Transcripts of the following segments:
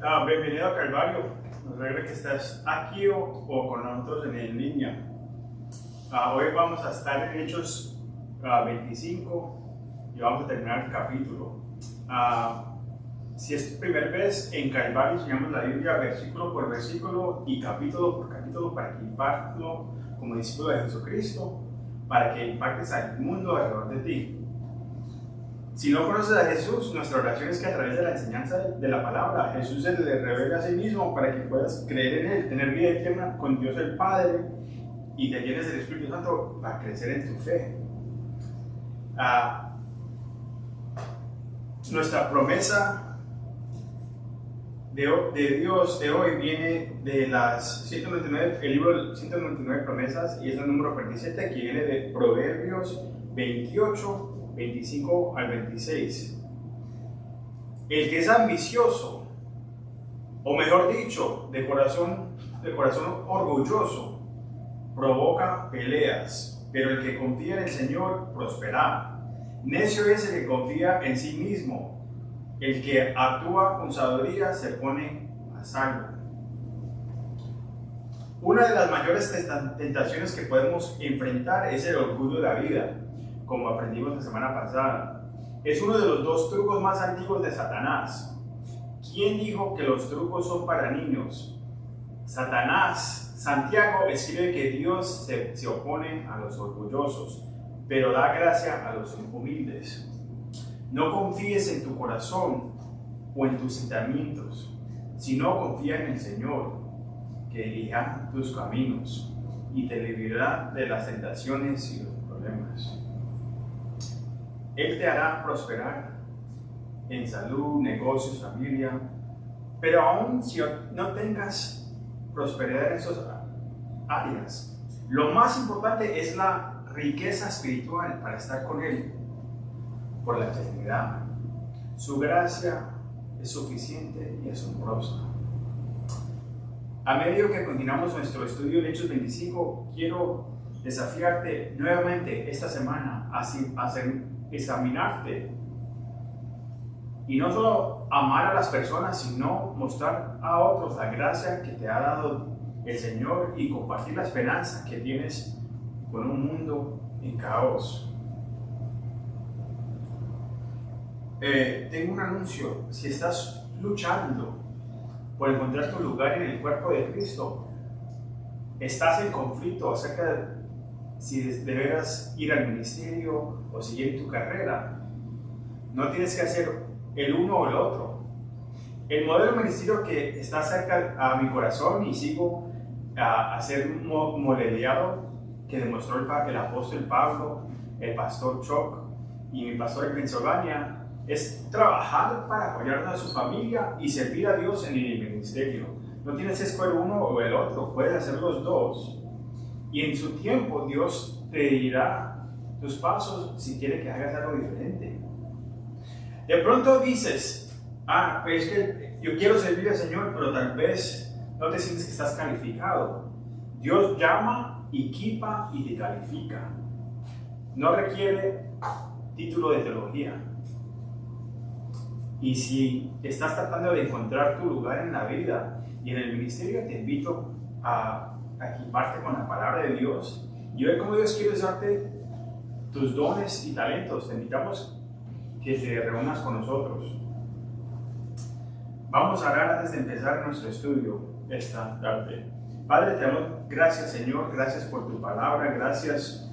Bienvenido a Calvario. Nos alegra que estás aquí o con nosotros en línea. Hoy vamos a estar en Hechos 25 y vamos a terminar el capítulo. Si es tu primera vez en Calvario, enseñamos la Biblia versículo por versículo y capítulo por capítulo para que impactes como discípulo de Jesucristo, para que impactes al mundo alrededor de ti. Si no conoces a Jesús, nuestra oración es que a través de la enseñanza de la palabra, Jesús se le revela a sí mismo para que puedas creer en Él, tener vida eterna con Dios el Padre y te llenes del Espíritu Santo para crecer en tu fe. Nuestra promesa de Dios de hoy viene de las 199, el libro 199 promesas, y es el número 47, que viene de Proverbios 28, 25 al 26. El que es ambicioso, o mejor dicho, de corazón orgulloso, provoca peleas, pero el que confía en el Señor prosperará. Necio es el que confía en sí mismo, el que actúa con sabiduría se pone a salvo. Una de las mayores tentaciones que podemos enfrentar es el orgullo de la vida, como aprendimos la semana pasada. Es uno de los dos trucos más antiguos de Satanás. ¿Quién dijo que los trucos son para niños? Satanás. Santiago escribe que Dios se opone a los orgullosos, pero da gracia a los humildes. No confíes en tu corazón o en tus sentimientos, sino confía en el Señor, que dirija tus caminos y te librará de las tentaciones y los problemas. Él te hará prosperar en salud, negocios, familia, pero aún si no tengas prosperidad en esas áreas, lo más importante es la riqueza espiritual para estar con Él por la eternidad. Su gracia es suficiente y asombrosa. A medida que continuamos nuestro estudio en Hechos 25, quiero desafiarte nuevamente esta semana a examinarte y no solo amar a las personas, sino mostrar a otros la gracia que te ha dado el Señor y compartir la esperanza que tienes con un mundo en caos. Tengo un anuncio. Si estás luchando por encontrar tu lugar en el cuerpo de Cristo, estás en conflicto acerca de si deberás ir al ministerio o seguir tu carrera, no tienes que hacer el uno o el otro. El modelo de ministerio que está cerca a mi corazón y sigo a ser un modeliado que demostró el apóstol Pablo, el pastor Chuck y mi pastor en Pensilvania, es trabajar para apoyar a su familia y servir a Dios en el ministerio. No tienes que escoger uno o el otro, puedes hacer los dos. Y en su tiempo Dios te dirá tus pasos si quiere que hagas algo diferente. De pronto dices, es que yo quiero servir al Señor, pero tal vez no te sientes que estás calificado. Dios llama, equipa y te califica. No requiere título de teología. Y si estás tratando de encontrar tu lugar en la vida y en el ministerio, te invito a equiparte con la palabra de Dios y ver cómo Dios quiere usarte tus dones y talentos. Te invitamos que te reúnas con nosotros. Vamos a orar antes de empezar nuestro estudio esta tarde. Padre, te damos gracias, Señor, gracias por tu palabra, gracias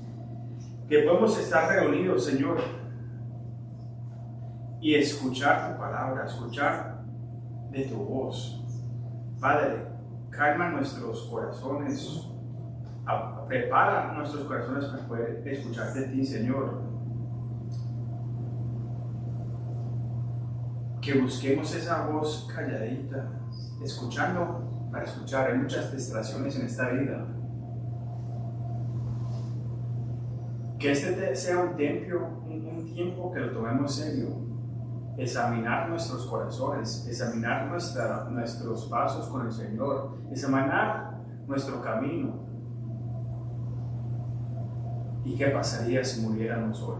que podemos estar reunidos, Señor, y escuchar tu palabra, escuchar de tu voz. Padre, calma nuestros corazones, prepara nuestros corazones para poder escuchar de ti, Señor. Que busquemos esa voz calladita, escuchando para escuchar. Hay muchas distracciones en esta vida. Que este sea un tiempo que lo tomemos serio. Examinar nuestros corazones, examinar nuestros pasos con el Señor, examinar nuestro camino. ¿Y qué pasaría si muriéramos hoy?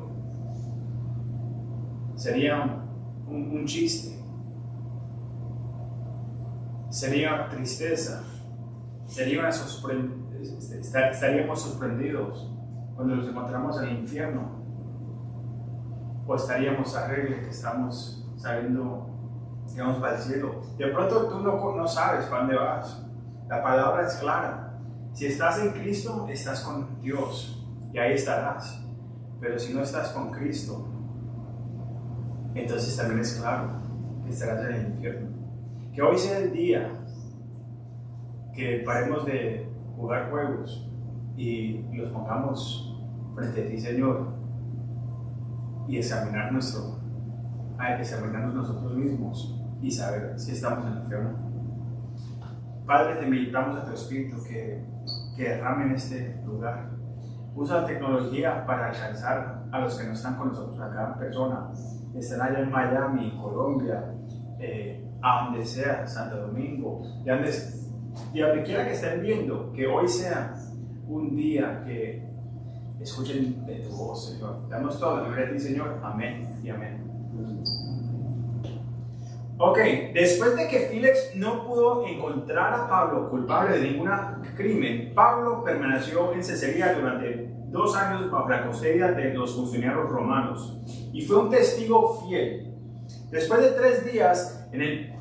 Sería un chiste. sería tristeza, estaríamos sorprendidos cuando nos encontramos en el infierno, o estaríamos alegres que estamos saliendo, que vamos para el cielo. De pronto tú no sabes para dónde vas. La palabra es clara. Si estás en Cristo, estás con Dios y ahí estarás. Pero si no estás con Cristo, entonces también es claro que estarás en el infierno. Que hoy sea el día que paremos de jugar juegos y los pongamos frente a ti, Señor, y examinarnos nosotros mismos y saber si estamos en el infierno. Padre, te invitamos a tu Espíritu que derrame en este lugar. Usa la tecnología para alcanzar a los que no están con nosotros, a cada persona. Están allá en Miami, Colombia, a donde sea, Santo Domingo, y a donde quiera que estén viendo, que hoy sea un día que escuchen de tu voz, Señor. Te damos toda la gloria a ti, Señor. Amén y amén. Ok, después de que Félix no pudo encontrar a Pablo culpable de ningún crimen, Pablo permaneció en Cesarea durante 2 años bajo la custodia de los funcionarios romanos y fue un testigo fiel. Después de 3 días en el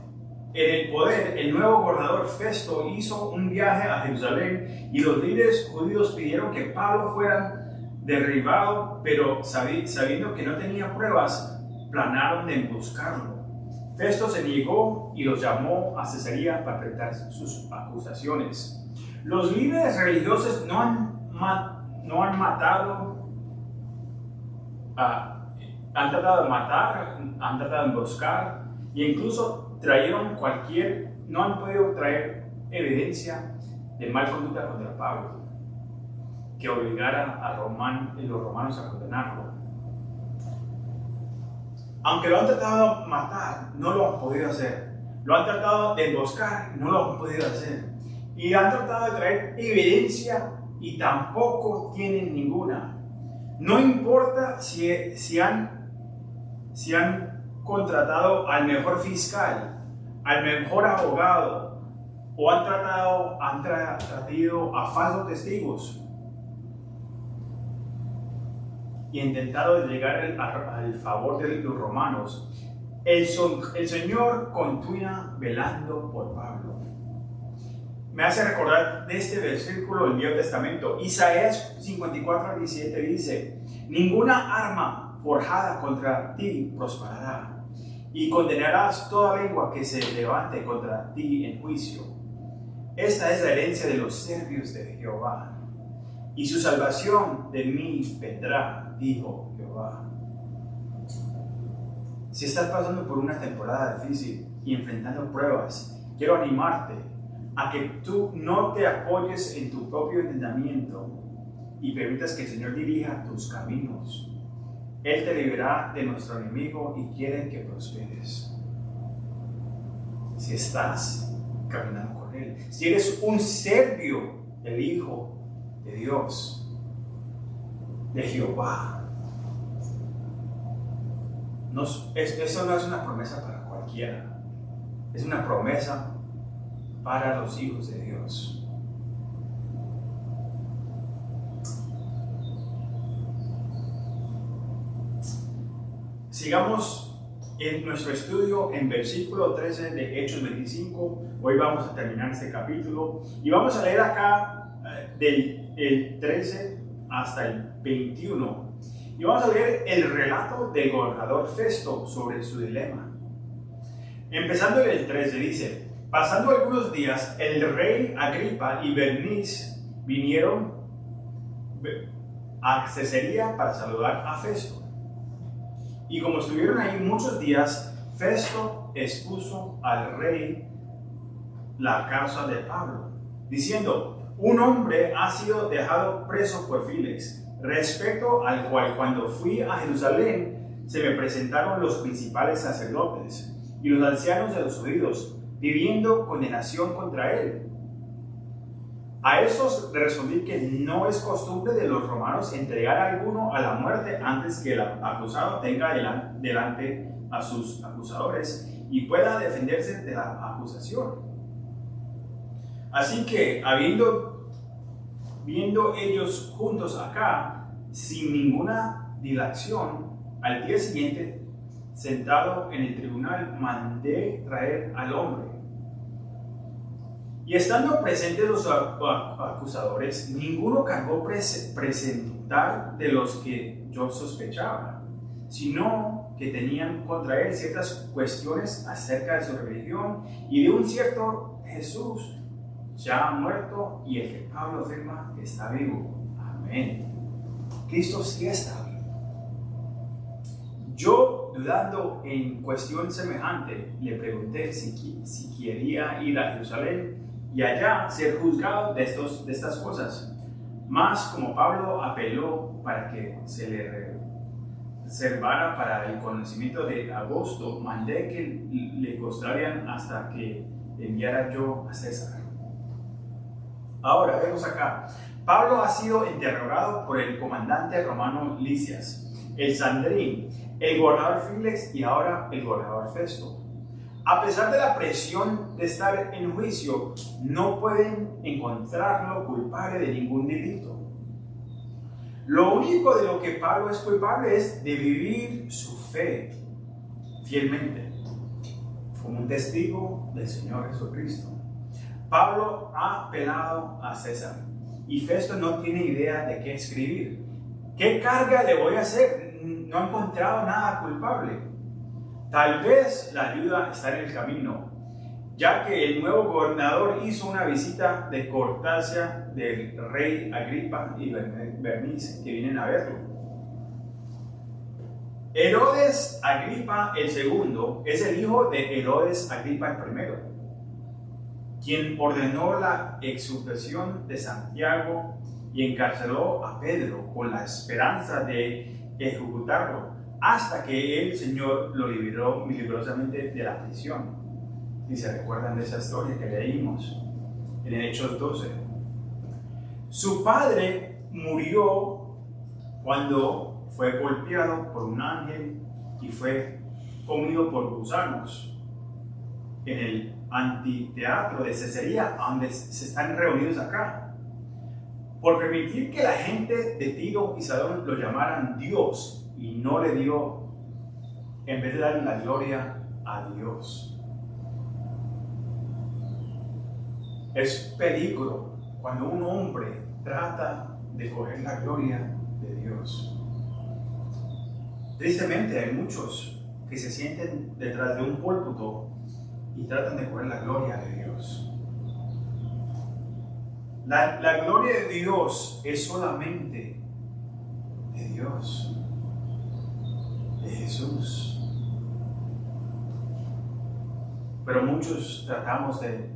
poder, el nuevo gobernador Festo hizo un viaje a Jerusalén y los líderes judíos pidieron que Pablo fuera derribado, pero sabiendo que no tenía pruebas, planaron de emboscarlo. Festo se negó y los llamó a Cesarea para presentar sus acusaciones. Los líderes religiosos no han tratado de matar, han tratado de emboscar e incluso no han podido traer evidencia de mal conducta contra Pablo que obligara a los romanos a condenarlo. Aunque lo han tratado de matar, no lo han podido hacer. Lo han tratado de emboscar, no lo han podido hacer. Y han tratado de traer evidencia y tampoco tienen ninguna. No importa si han contratado al mejor fiscal, al mejor abogado, o han traído a falsos testigos y intentado llegar al favor de los romanos. El Señor continúa velando por Pablo. Me hace recordar de este versículo del Viejo Testamento. Isaías 54:17 dice: ninguna arma forjada contra ti prosperará, y condenarás toda lengua que se levante contra ti en juicio. Esta es la herencia de los siervos de Jehová, y su salvación de mí vendrá, dijo Jehová. Si estás pasando por una temporada difícil y enfrentando pruebas, quiero animarte a que tú no te apoyes en tu propio entendimiento y permitas que el Señor dirija tus caminos. Él te librará de nuestro enemigo y quiere que prosperes. Si estás caminando con Él, si eres un siervo del Hijo de Dios, de Jehová, eso no es una promesa para cualquiera, es una promesa para los hijos de Dios. Sigamos en nuestro estudio en versículo 13 de Hechos 25. Hoy vamos a terminar este capítulo y vamos a leer acá del 13 hasta el 21. Y vamos a leer el relato del gobernador Festo sobre su dilema. Empezando en el 13 dice: pasando algunos días, el rey Agripa y Bernice vinieron a Cesarea para saludar a Festo. Y como estuvieron ahí muchos días, Festo expuso al rey la causa de Pablo, diciendo: un hombre ha sido dejado preso por Félix, respecto al cual cuando fui a Jerusalén se me presentaron los principales sacerdotes y los ancianos de los judíos, pidiendo condenación contra él. A estos le respondí que no es costumbre de los romanos entregar a alguno a la muerte antes que el acusado tenga delante a sus acusadores y pueda defenderse de la acusación. Así que, viendo ellos juntos acá, sin ninguna dilación, al día siguiente, sentado en el tribunal, mandé traer al hombre. Y estando presentes los acusadores, ninguno cargó presentar de los que yo sospechaba, sino que tenían contra él ciertas cuestiones acerca de su religión y de un cierto Jesús ya muerto, y el que Pablo afirma que está vivo. Amén. Cristo sí está vivo. Yo, dudando en cuestión semejante, le pregunté si quería ir a Jerusalén y allá ser juzgado de estas cosas. Mas como Pablo apeló para que se le reservara para el conocimiento de Agosto, mandé que le costarían hasta que enviara yo a César. Ahora vemos acá, Pablo ha sido interrogado por el comandante romano Lisias, el Sanedrín, el gobernador Félix y ahora el gobernador Festo. A pesar de la presión de estar en juicio, no pueden encontrarlo culpable de ningún delito. Lo único de lo que Pablo es culpable es de vivir su fe fielmente, como un testigo del Señor Jesucristo. Pablo ha apelado a César y Festo no tiene idea de qué escribir. ¿Qué carga le voy a hacer? No ha encontrado nada culpable. Tal vez la ayuda está en el camino, ya que el nuevo gobernador hizo una visita de cortesía del rey Agripa y Bernice, que vienen a verlo. Herodes Agripa el segundo es el hijo de Herodes Agripa el primero, quien ordenó la exultación de Santiago y encarceló a Pedro con la esperanza de ejecutarlo, hasta que el Señor lo liberó milagrosamente de la prisión. Si se recuerdan de esa historia que leímos en Hechos 12. Su padre murió cuando fue golpeado por un ángel y fue comido por gusanos en el anfiteatro de Cesarea, donde se están reunidos acá, por permitir que la gente de Tiro y Sidón lo llamaran Dios, y no le dio, en vez de darle la gloria a Dios. Es peligro cuando un hombre trata de coger la gloria de Dios. Tristemente hay muchos que se sienten detrás de un púlpito y tratan de coger la gloria de Dios. La gloria de Dios es solamente de Dios, de Jesús. Pero muchos tratamos de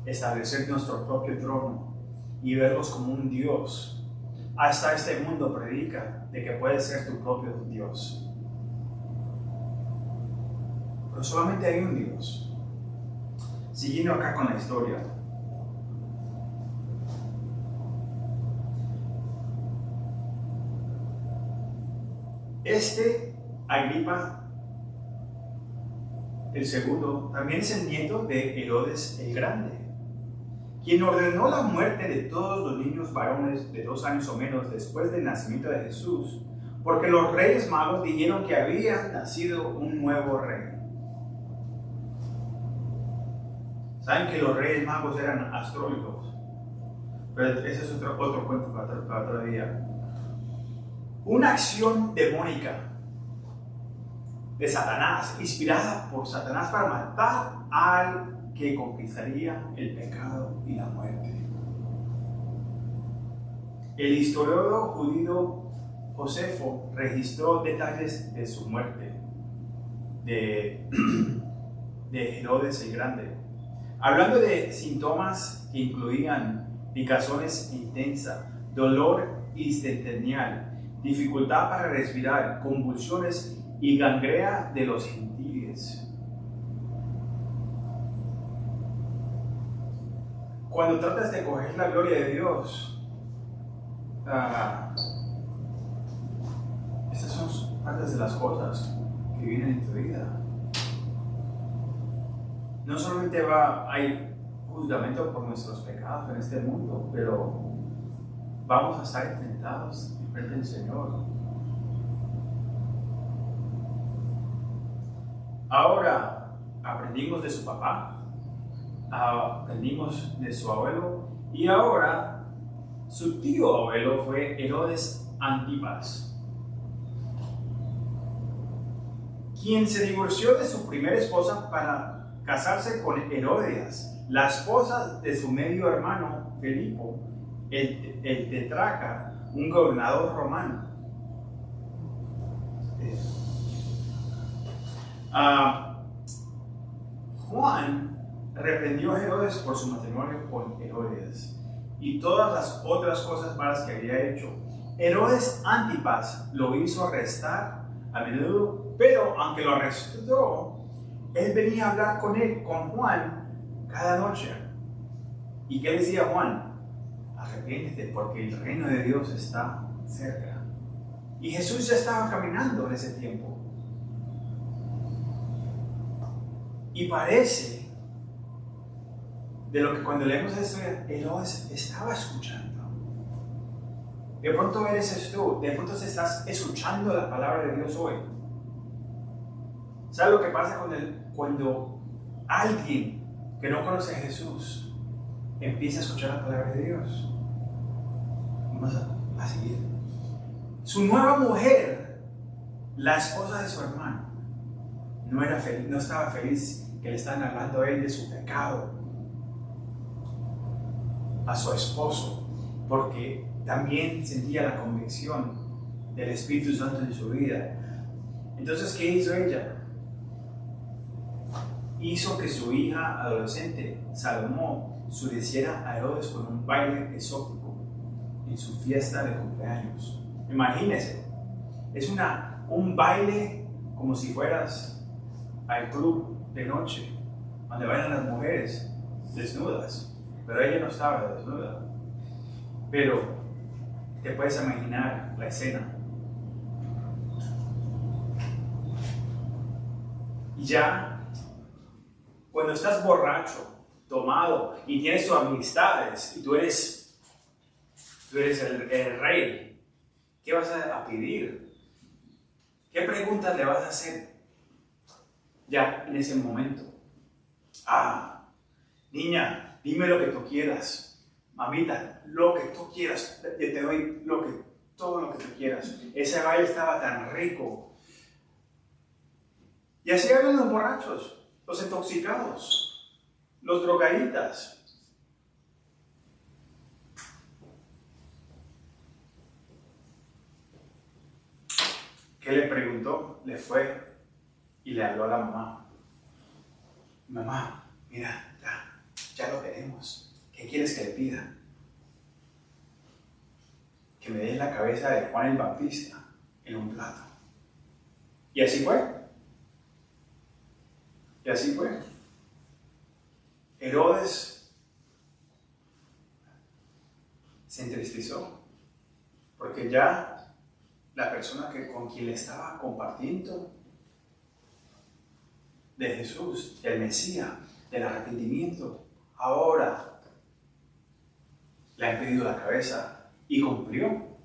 establecer nuestro propio trono y verlos como un Dios. Hasta este mundo predica de que puedes ser tu propio Dios. Pero solamente hay un Dios. Siguiendo acá con la historia. Agripa el segundo también es el nieto de Herodes el Grande, quien ordenó la muerte de todos los niños varones de 2 años o menos después del nacimiento de Jesús, porque los reyes magos dijeron que había nacido un nuevo rey. Saben que los reyes magos eran astrólogos, pero ese es otro cuento para otro día. Una acción demónica de Satanás, inspirada por Satanás para matar al que conquistaría el pecado y la muerte. El historiador judío Josefo registró detalles de su muerte, de Herodes el Grande, hablando de síntomas que incluían picazones intensas, dolor instantáneo, dificultad para respirar, convulsiones y gangrena de los gentiles. Cuando tratas de coger la gloria de Dios, estas son partes de las cosas que vienen en tu vida. No solamente hay juzgamento por nuestros pecados en este mundo, pero vamos a estar enfrentados frente del Señor. Ahora aprendimos de su papá, aprendimos de su abuelo, y ahora su tío abuelo fue Herodes Antipas, quien se divorció de su primera esposa para casarse con Herodías, la esposa de su medio hermano Filipo, el tetrarca, un gobernador romano. Juan reprendió a Herodes por su matrimonio con Herodías y todas las otras cosas malas que había hecho. Herodes Antipas lo hizo arrestar a menudo, pero aunque lo arrestó, él venía a hablar con Juan cada noche. ¿Y qué decía Juan? Arrepiéntete porque el reino de Dios está cerca. Y Jesús ya estaba caminando en ese tiempo. Y parece, de lo que cuando leemos esto, Herodes estaba escuchando. De pronto eres tú, de pronto estás escuchando la palabra de Dios hoy. ¿Sabes lo que pasa cuando alguien que no conoce a Jesús empieza a escuchar la palabra de Dios? Vamos a seguir. Su nueva mujer, la esposa de su hermano, no estaba feliz que le estaban hablando a él de su pecado, a su esposo, porque también sentía la convicción del Espíritu Santo en su vida. Entonces, ¿qué hizo ella? Hizo que su hija adolescente, Salomón, sureciera a Herodes con un baile exótico en su fiesta de cumpleaños. Imagínense, es un baile como si fueras al club de noche, donde bailan las mujeres desnudas, pero ella no estaba desnuda. Pero te puedes imaginar la escena. Y ya, cuando estás borracho, tomado, y tienes tus amistades, y tú eres el rey, ¿qué vas a pedir? ¿Qué preguntas le vas a hacer ya en ese momento? Niña, dime lo que tú quieras. Mamita, lo que tú quieras, te doy todo lo que tú quieras. Ese baile estaba tan rico. Y así hablan los borrachos, los intoxicados, los drogadictas. ¿Qué le preguntó? Le fue y le habló a la mamá. Mamá, mira, ya lo tenemos. ¿Qué quieres que le pida? Que me des la cabeza de Juan el Bautista en un plato. Y así fue. Y así fue. Herodes se entristeció porque ya la persona con quien le estaba compartiendo de Jesús, del Mesías, del arrepentimiento, ahora le han pedido la cabeza y cumplió.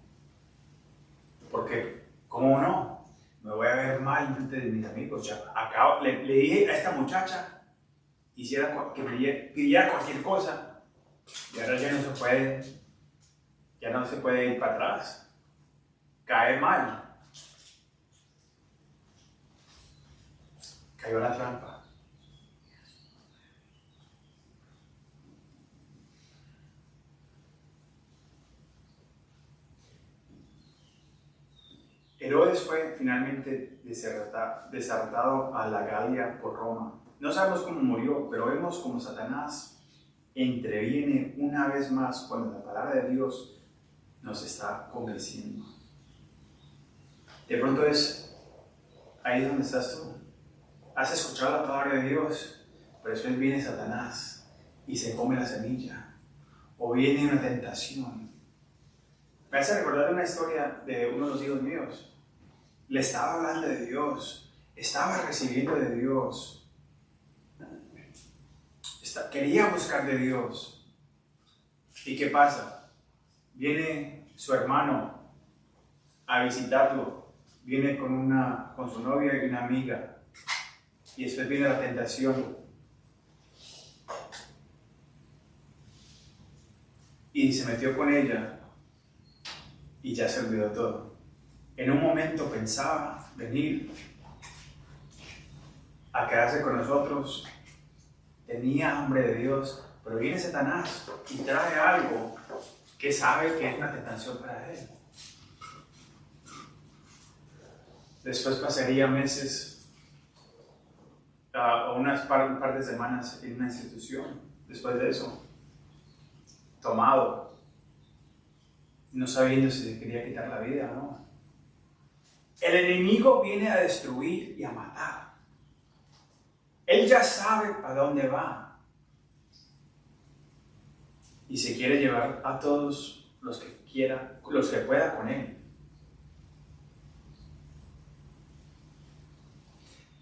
Porque, ¿cómo no? Me voy a ver mal frente de mis amigos. Ya le dije a esta muchacha que pidiera cualquier cosa y ahora ya no se puede ir para atrás. Cae mal. Cayó la trampa. Herodes fue finalmente desertado a la Galia por Roma. No sabemos cómo murió, pero vemos cómo Satanás entreviene una vez más cuando la palabra de Dios nos está convenciendo. De pronto es ahí donde estás tú. Has escuchado la palabra de Dios, pero después viene Satanás y se come la semilla. O viene una tentación. Me hace recordar una historia de uno de los hijos míos. Le estaba hablando de Dios, estaba recibiendo de Dios, quería buscar de Dios. ¿Y qué pasa? Viene su hermano a visitarlo, viene con su novia y una amiga, y después viene la tentación. Y se metió con ella y ya se olvidó todo. En un momento pensaba venir a quedarse con nosotros, tenía hambre de Dios, pero viene Satanás y trae algo que sabe que es una tentación para él. Después pasaría meses o un par de semanas en una institución. Después de eso, tomado, no sabiendo si se quería quitar la vida o no. El enemigo viene a destruir y a matar. Él ya sabe a dónde va y se quiere llevar a todos los que quiera, los que pueda con él.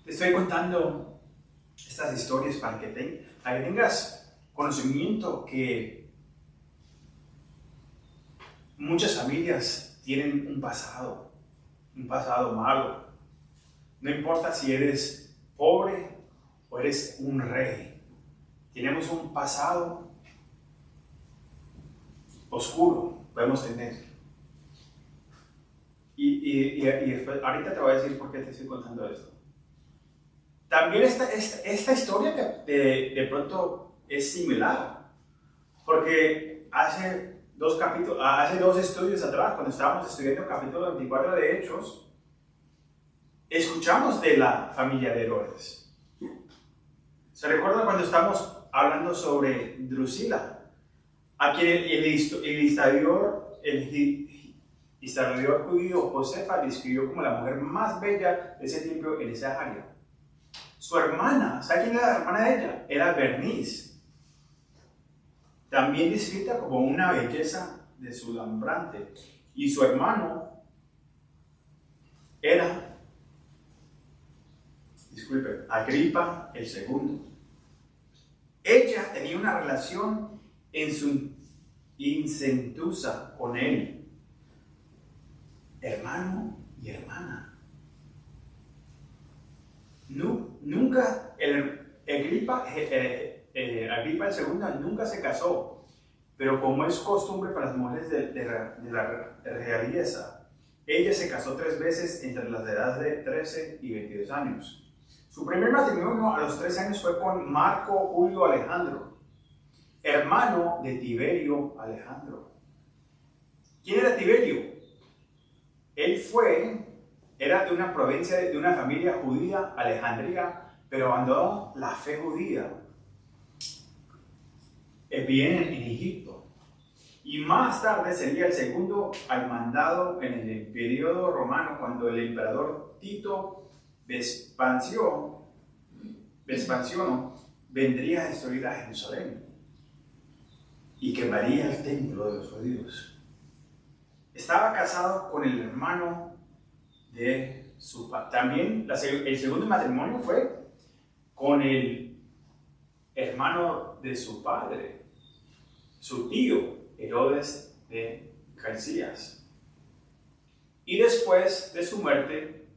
Te estoy contando estas historias para que tengas conocimiento que muchas familias tienen un pasado malo. No importa si eres pobre o eres un rey. Tenemos un pasado oscuro, podemos tener. Y después, ahorita te voy a decir por qué te estoy contando esto. También esta historia de pronto es similar, porque hace dos estudios atrás, cuando estábamos estudiando el capítulo 24 de Hechos, escuchamos de la familia de Herodes. ¿Se recuerda cuando estamos hablando sobre Drusila? A quien el historiador judío Josefa describió como la mujer más bella de ese tiempo en esa área. Su hermana, ¿sabe quién era la hermana de ella? Era Bernice. También descrita como una belleza deslumbrante. Y su hermano era, Agripa el segundo. Ella tenía una relación incestuosa con él. Hermano y hermana. Nunca, Agripa el segundo nunca se casó, pero como es costumbre para las mujeres de la realeza, ella se casó 3 veces entre las edades de 13 y 22 años. Su primer matrimonio a los 13 años fue con Marco Julio Alejandro, hermano de Tiberio Alejandro. ¿Quién era Tiberio? Él era de una provincia, de una familia judía, Alejandría, pero abandonó la fe judía. Bien en Egipto. Y más tarde sería el segundo al mandado en el periodo romano, cuando el emperador Tito Vespasiano vendría a destruir a Jerusalén y quemaría el templo de los judíos. Estaba casado con el hermano de su padre. También el segundo matrimonio fue con el hermano de su padre, su tío, Herodes de Calcías. Y después de su muerte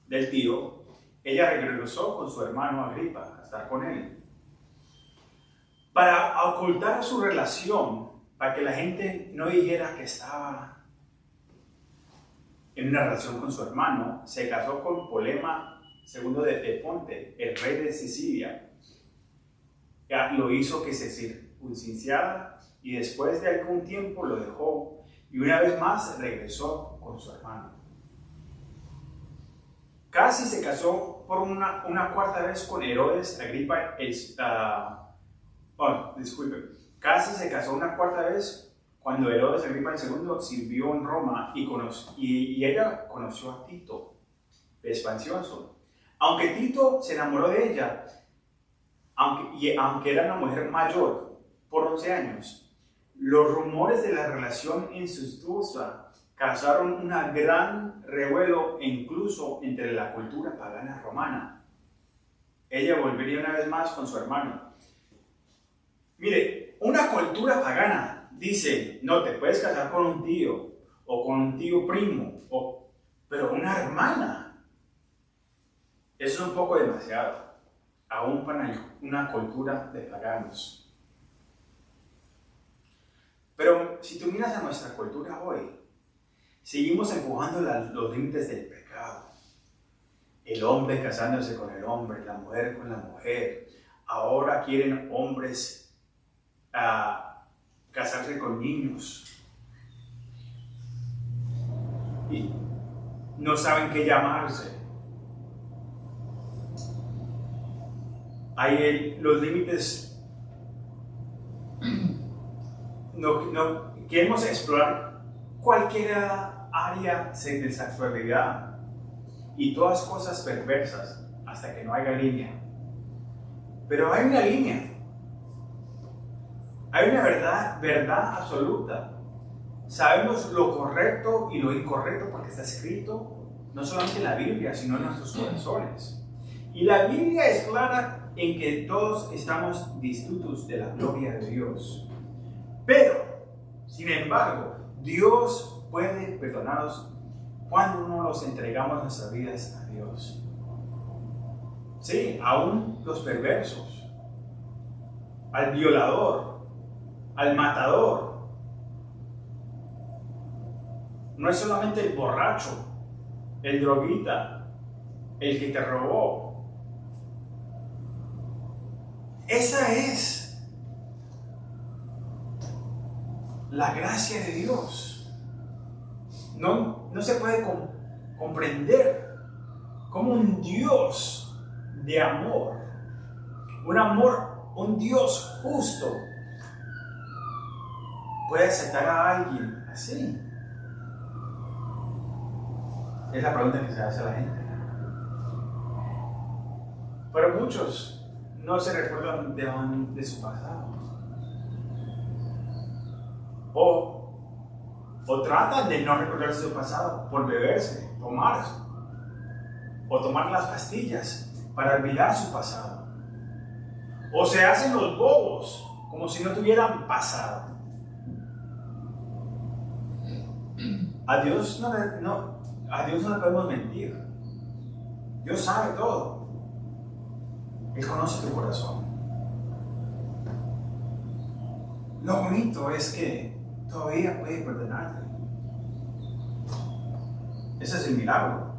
del tío, ella regresó con su hermano Agripa a estar con él. Para ocultar su relación, para que la gente no dijera que estaba en una relación con su hermano, se casó con Polema II de Ponte, el rey de Sicilia. Lo hizo que se circuncidara y después de algún tiempo lo dejó y una vez más regresó con su hermano. Casi se casó por una cuarta vez con Herodes Agripa. Casi se casó una cuarta vez cuando Herodes Agripa II sirvió en Roma y ella conoció a Tito Vespasiano. Aunque Tito se enamoró de ella, aunque era una mujer mayor por 11 años, los rumores de la relación incestuosa causaron un gran revuelo incluso entre la cultura pagana romana. Ella volvería una vez más con su hermano. Mire, una cultura pagana dice, no te puedes casar con un tío o con un tío primo, pero una hermana. Eso es un poco demasiado, aún para una cultura de paganos. Pero si tú miras a nuestra cultura hoy, seguimos empujando los límites del pecado. El hombre casándose con el hombre, la mujer con la mujer. Ahora quieren hombres casarse con niños. Y no saben qué llamarse. Hay los límites. No queremos explorar cualquier área de sexualidad y todas cosas perversas hasta que no haya línea. Pero hay una línea. Hay una verdad absoluta. Sabemos lo correcto y lo incorrecto porque está escrito no solamente en la Biblia, sino en nuestros corazones. Y la Biblia es clara en que todos estamos destitutos de la gloria de Dios. Pero, sin embargo, Dios puede perdonarnos cuando no los entregamos nuestras vidas a Dios. Sí, aún los perversos, al violador, al matador. No es solamente el borracho, el droguita, el que te robó. Esa es la gracia de Dios. No se puede comprender cómo un Dios de amor, un Dios justo, puede aceptar a alguien así. Es la pregunta que se hace a la gente. Pero muchos no se recuerdan de su pasado. O tratan de no recordarse de su pasado por beberse, tomar las pastillas para olvidar su pasado. O se hacen los bobos como si no tuvieran pasado. A Dios no le podemos mentir. Dios sabe todo. Él conoce tu corazón. Lo bonito es que todavía puede perdonarte. Ese es el milagro.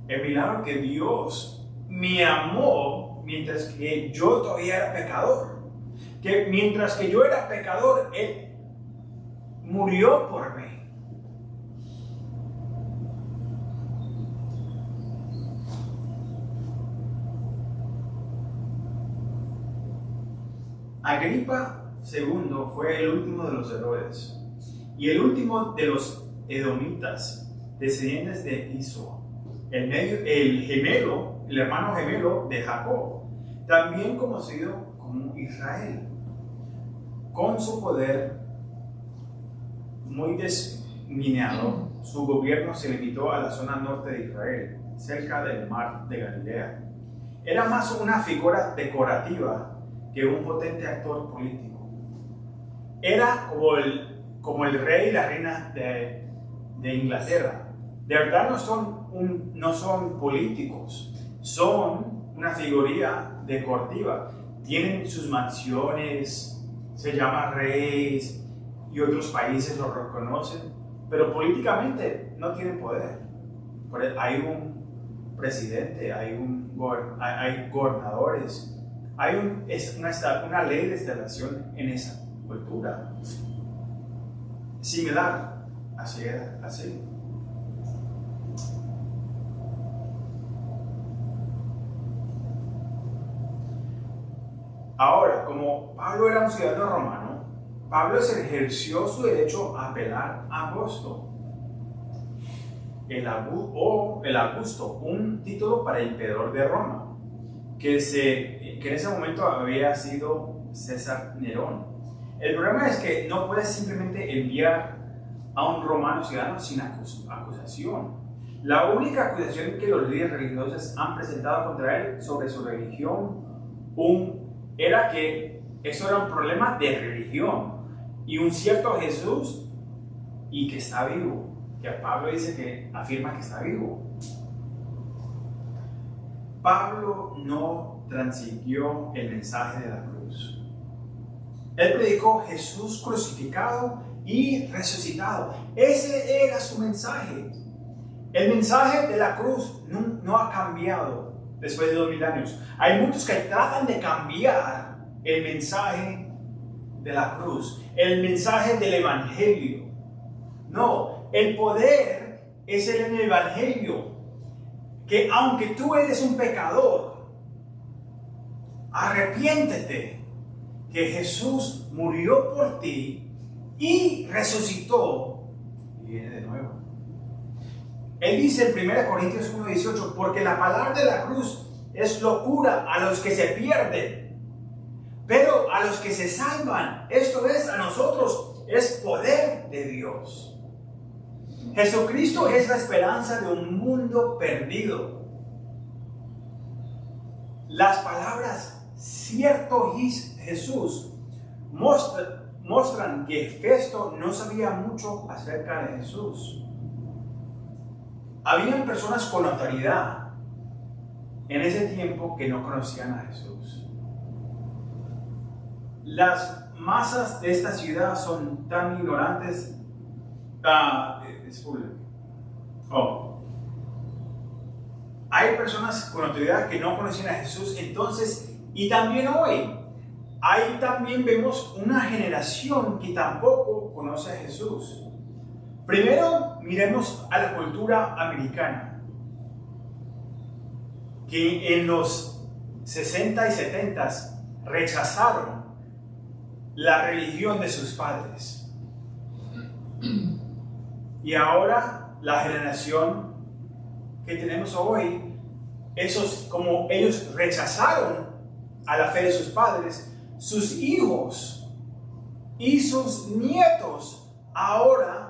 El milagro que Dios me amó mientras que yo todavía era pecador. Que mientras que yo era pecador, Él murió por mí. Agripa II fue el último de los Herodes y el último de los edomitas, descendientes de Iso, el hermano gemelo de Jacob, también conocido como Israel. Con su poder muy desminado, su gobierno se limitó a la zona norte de Israel, cerca del mar de Galilea. Era más una figura decorativa que un potente actor político. Era como el rey y la reina de Inglaterra. De verdad no son políticos, son una figuría decorativa. Tienen sus mansiones, se llama reyes y otros países lo reconocen, pero políticamente no tienen poder. Hay un presidente, hay gobernadores. Hay una ley de instalación en esa cultura. Similar, así. Ahora, como Pablo era un ciudadano romano, Pablo se ejerció su derecho a apelar a Augusto. El Augusto, un título para el emperador de Roma, que en ese momento había sido César Nerón. El problema es que no puedes simplemente enviar a un romano ciudadano sin acusación. La única acusación que los líderes religiosos han presentado contra él sobre su religión, un era que eso era un problema de religión y un cierto Jesús y que está vivo, que Pablo dice que afirma que está vivo. Pablo no transiguió el mensaje de la cruz. Él predicó Jesús crucificado y resucitado. Ese era su mensaje. El mensaje de la cruz no ha cambiado después de 2000 años. Hay muchos que tratan de cambiar el mensaje de la cruz, el mensaje del evangelio. No, el poder es en el evangelio, que aunque tú eres un pecador, arrepiéntete que Jesús murió por ti y resucitó y viene de nuevo. Él dice en 1 Corintios 1:18, porque la palabra de la cruz es locura a los que se pierden, pero a los que se salvan, esto es, a nosotros, es poder de Dios. Jesucristo es la esperanza de un mundo perdido. Las palabras cierto Jesús muestran que Festo no sabía mucho acerca de Jesús. Habían personas con autoridad en ese tiempo que no conocían a Jesús. Las masas de esta ciudad son tan ignorantes. Hay personas con autoridad que no conocían a Jesús entonces, y también hoy. Ahí también vemos una generación que tampoco conoce a Jesús. Primero, miremos a la cultura americana, que en los 60 y 70 rechazaron la religión de sus padres. Y ahora la generación que tenemos hoy, como ellos rechazaron a la fe de sus padres, sus hijos y sus nietos ahora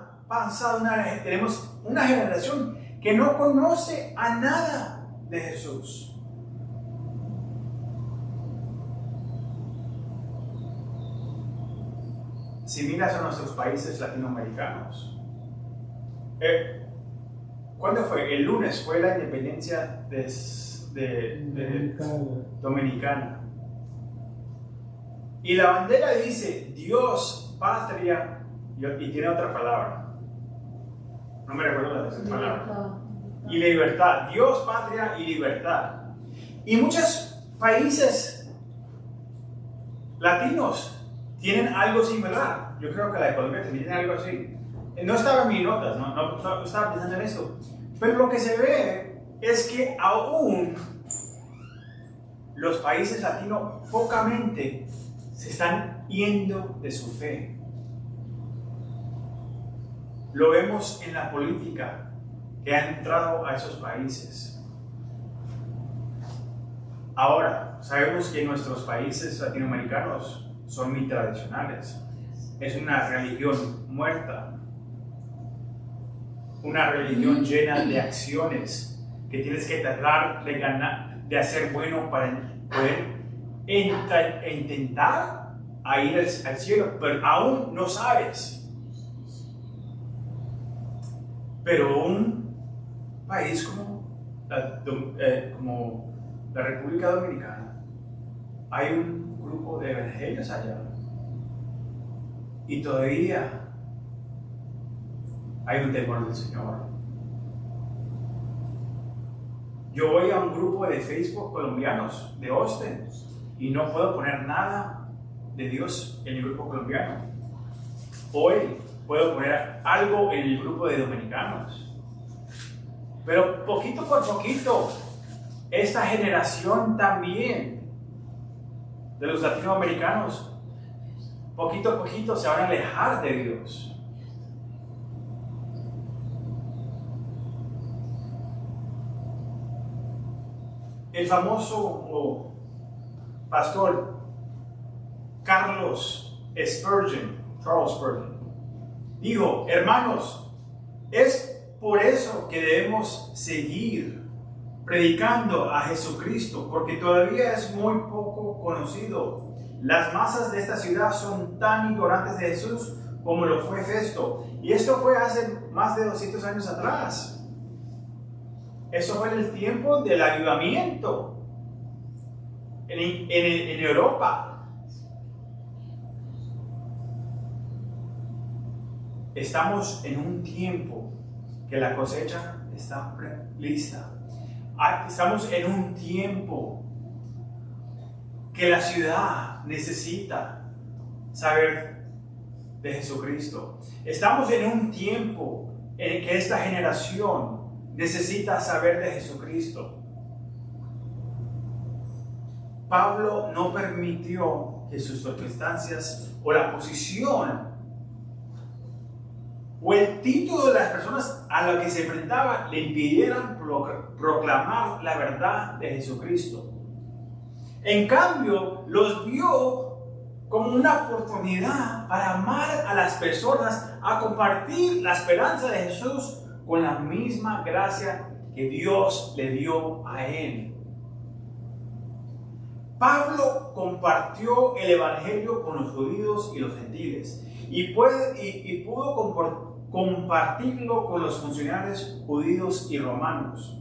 tenemos una generación que no conoce a nada de Jesús. Si miras a nuestros países latinoamericanos, ¿cuándo fue? El lunes fue la independencia de Dominicana. Y la bandera dice Dios, patria, y tiene otra palabra. No me recuerdo la tercera palabra. Y libertad. Dios, patria y libertad. Y muchos países latinos tienen algo similar. Yo creo que la de Colombia también tiene algo así. No estaba en mis notas, no estaba pensando en esto. Pero lo que se ve es que aún los países latinos pocamente se están yendo de su fe. Lo vemos en la política que ha entrado a esos países. Ahora, sabemos que nuestros países latinoamericanos son muy tradicionales. Es una religión muerta. Una religión llena de acciones que tienes que tratar de ganar, de hacer bueno para poder intentar ir al cielo, pero aún no sabes. Pero un país como la República Dominicana, hay un grupo de evangelios allá y todavía hay un temor del Señor. Yo voy a un grupo de Facebook colombianos de Austin y no puedo poner nada de Dios en el grupo colombiano. Hoy puedo poner algo en el grupo de dominicanos. Pero poquito por poquito, esta generación también de los latinoamericanos, poquito a poquito se van a alejar de Dios. El famoso pastor Charles Spurgeon, dijo: hermanos, es por eso que debemos seguir predicando a Jesucristo, porque todavía es muy poco conocido. Las masas de esta ciudad son tan ignorantes de Jesús como lo fue Festo. Y esto fue hace más de 200 años atrás. Eso fue en el tiempo del avivamiento en Europa. Estamos en un tiempo que la cosecha está lista. Estamos en un tiempo que la ciudad necesita saber de Jesucristo. Estamos en un tiempo en que esta generación necesita saber de Jesucristo. Pablo no permitió que sus circunstancias o la posición o el título de las personas a las que se enfrentaba le impidieran proclamar la verdad de Jesucristo. En cambio, los vio como una oportunidad para amar a las personas, a compartir la esperanza de Jesús con la misma gracia que Dios le dio a él. Pablo compartió el evangelio con los judíos y los gentiles y pudo compartirlo con los funcionarios judíos y romanos.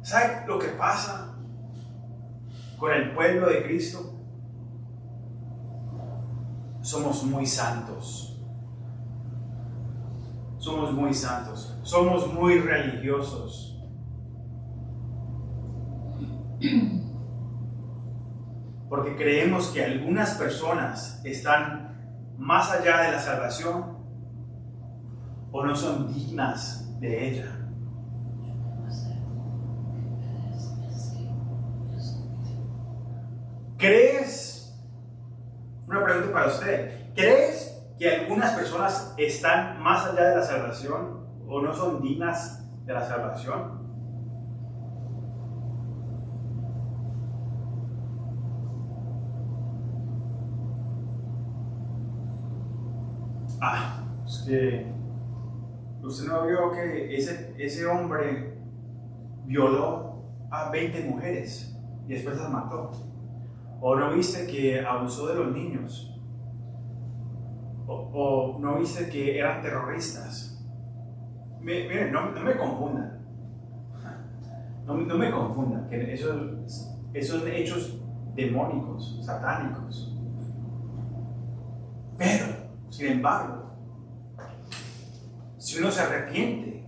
¿Sabe lo que pasa con el pueblo de Cristo? Somos muy santos. Somos muy santos. Somos muy religiosos. Porque creemos que algunas personas están más allá de la salvación o no son dignas de ella. ¿Crees? Una pregunta para usted. ¿Crees que algunas personas están más allá de la salvación o no son dignas de la salvación? Es que usted no vio que ese hombre violó a 20 mujeres y después las mató. ¿O no viste que abusó de los niños? ¿O no viste que eran terroristas? Miren, no me confundan. No me confundan, que esos hechos demónicos, satánicos. Pero, sin embargo, si uno se arrepiente,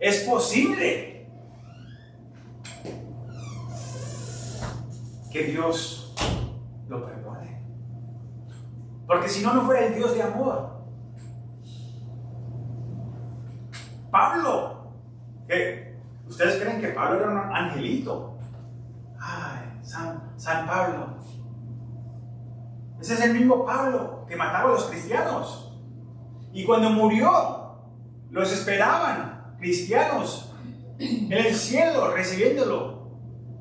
es posible que Dios lo perdone. Porque si no, no fuera el Dios de amor. Pablo, ¿ustedes creen que Pablo era un angelito? Ay, San Pablo. Ese es el mismo Pablo que mataba a los cristianos. Y cuando murió, los esperaban cristianos en el cielo recibiéndolo.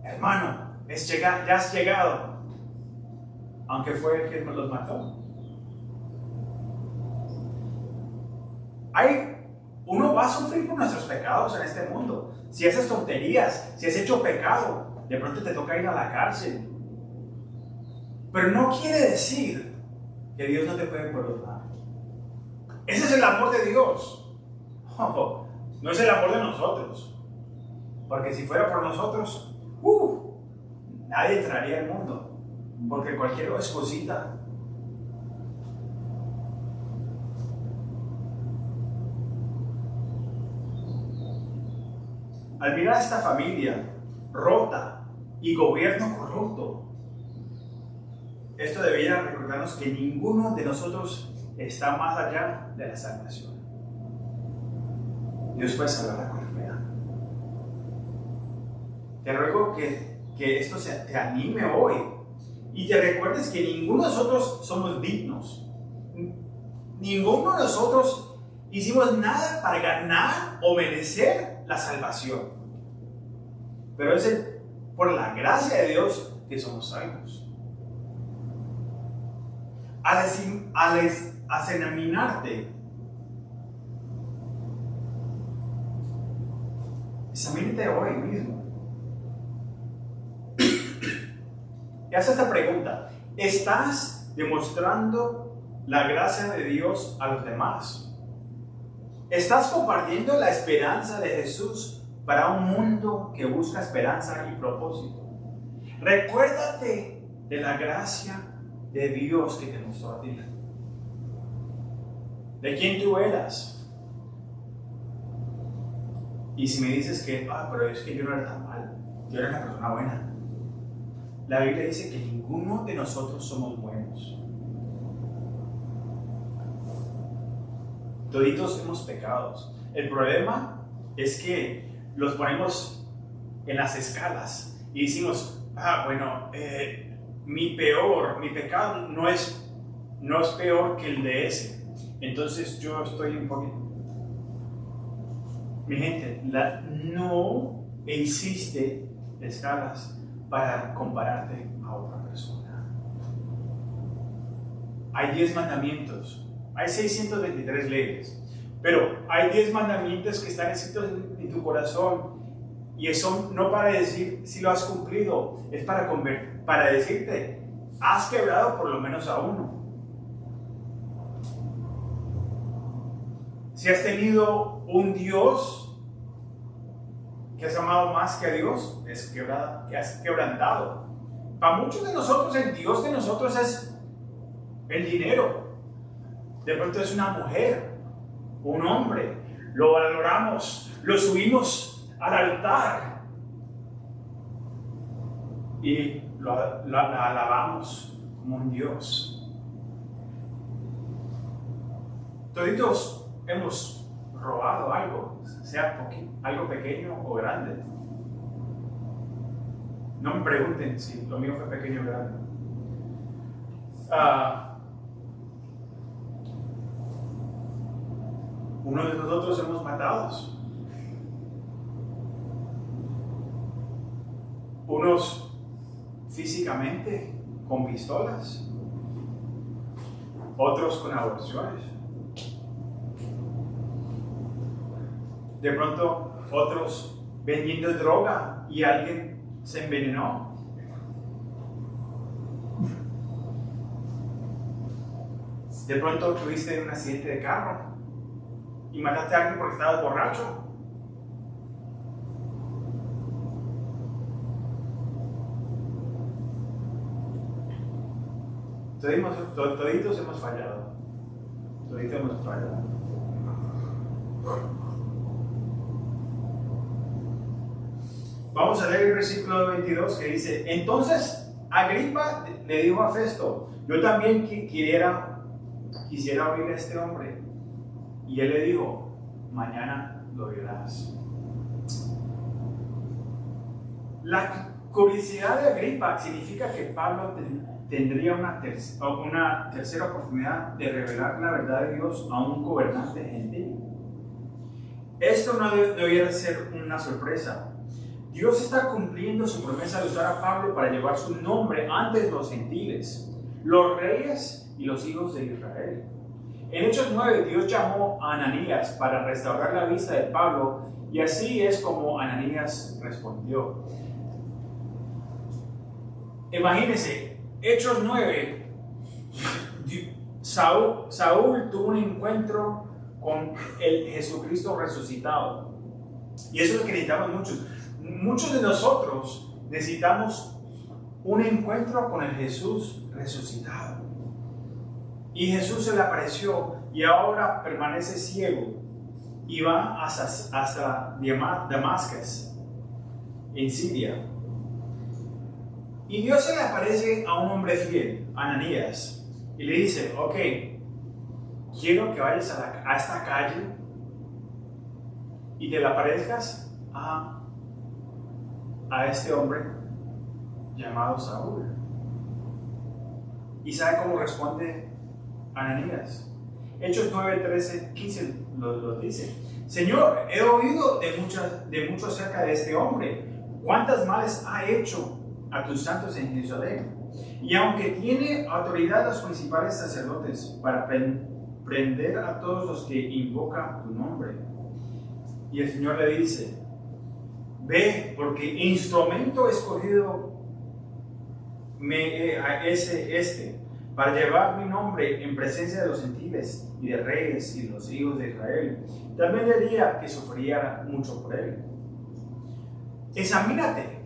Hermano, ya has llegado. Aunque fue el que nos los mató. Uno va a sufrir por nuestros pecados en este mundo. Si haces tonterías, si has hecho pecado, de pronto te toca ir a la cárcel. Pero no quiere decir que Dios no te puede perdonar. Ese es el amor de Dios. No es el amor de nosotros. Porque si fuera por nosotros, nadie entraría al mundo. Porque cualquier cosita. Al mirar a esta familia rota y gobierno corrupto, esto debería recordarnos que ninguno de nosotros está más allá de la salvación. Dios puede salvar la enfermedad. Te ruego que esto te anime hoy y te recuerdes que ninguno de nosotros somos dignos. Ninguno de nosotros hicimos nada para ganar o merecer la salvación. Pero es por la gracia de Dios que somos salvos. Al examinarte, examínate hoy mismo. y haz esta pregunta: ¿estás demostrando la gracia de Dios a los demás? ¿Estás compartiendo la esperanza de Jesús para un mundo que busca esperanza y propósito? Recuérdate de la gracia de Dios que te mostró a ti. ¿De quién tú eras? Y si me dices que, pero es que yo no era tan mal, yo era una persona buena. La Biblia dice que ninguno de nosotros somos buenos. Toditos hemos pecado. El problema es que los ponemos en las escalas y decimos, mi pecado no es peor que el de ese. Entonces yo estoy un poquito. Mi gente, no existe escalas para compararte a otra persona. Hay 10 mandamientos, hay 623 leyes, pero hay 10 mandamientos que están escritos en tu corazón, y son no para decir si lo has cumplido, es para decirte, has quebrado por lo menos a uno. Si has tenido un Dios que has amado más que a Dios, que has quebrantado. Para muchos de nosotros, el Dios de nosotros es el dinero. De pronto es una mujer, un hombre. Lo valoramos, lo subimos al altar y la alabamos como un Dios. Toditos hemos robado algo, sea algo pequeño o grande. No me pregunten si lo mío fue pequeño o grande. Uno de nosotros hemos matado. Unos físicamente con pistolas, otros con aborciones. De pronto, otros vendiendo droga y alguien se envenenó. De pronto tuviste un accidente de carro y mataste a alguien porque estabas borracho. Toditos hemos fallado. Toditos hemos fallado. Vamos a leer el versículo 22 que dice: entonces Agripa le dijo a Festo, yo también quisiera oír a este hombre. Y él le dijo, mañana lo verás. La curiosidad de Agripa significa que Pablo tendría una tercera oportunidad de revelar la verdad de Dios a un gobernante gentil. Esto no debería ser una sorpresa. Dios está cumpliendo su promesa de usar a Pablo para llevar su nombre ante los gentiles, los reyes y los hijos de Israel. En Hechos 9, Dios llamó a Ananías para restaurar la vista de Pablo, y así es como Ananías respondió. Imagínense, Hechos 9, Saúl tuvo un encuentro con el Jesucristo resucitado. Y eso es lo que necesitamos muchos. Muchos de nosotros necesitamos un encuentro con el Jesús resucitado. Y Jesús se le apareció y ahora permanece ciego y va hasta Damasco, en Siria. Y Dios se le aparece a un hombre fiel, Ananías, y le dice, ok, quiero que vayas a esta calle y te le aparezcas a este hombre llamado Saúl. ¿Y sabe cómo responde Ananías? Hechos 9, 13, 15 lo dice. Señor, he oído de mucho acerca de este hombre. ¿Cuántas males ha hecho a tus santos en Jerusalén? Y aunque tiene autoridad los principales sacerdotes para prender a todos los que invocan tu nombre. Y el Señor le dice, ve, porque instrumento escogido para llevar mi nombre en presencia de los gentiles y de reyes y de los hijos de Israel. También le diría que sufriría mucho por él. Examínate.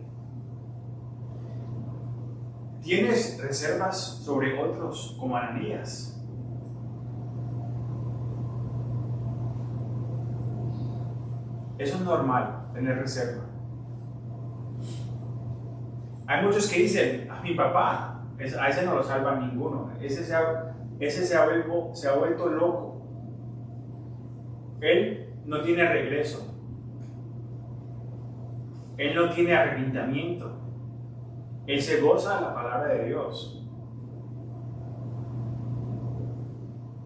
¿Tienes reservas sobre otros como Ananías? Eso es normal, tener reserva. Hay muchos que dicen, a mi papá, a ese no lo salva ninguno, ese se ha vuelto loco. Él no tiene regreso. Él no tiene arrepentimiento. Él se goza de la palabra de Dios.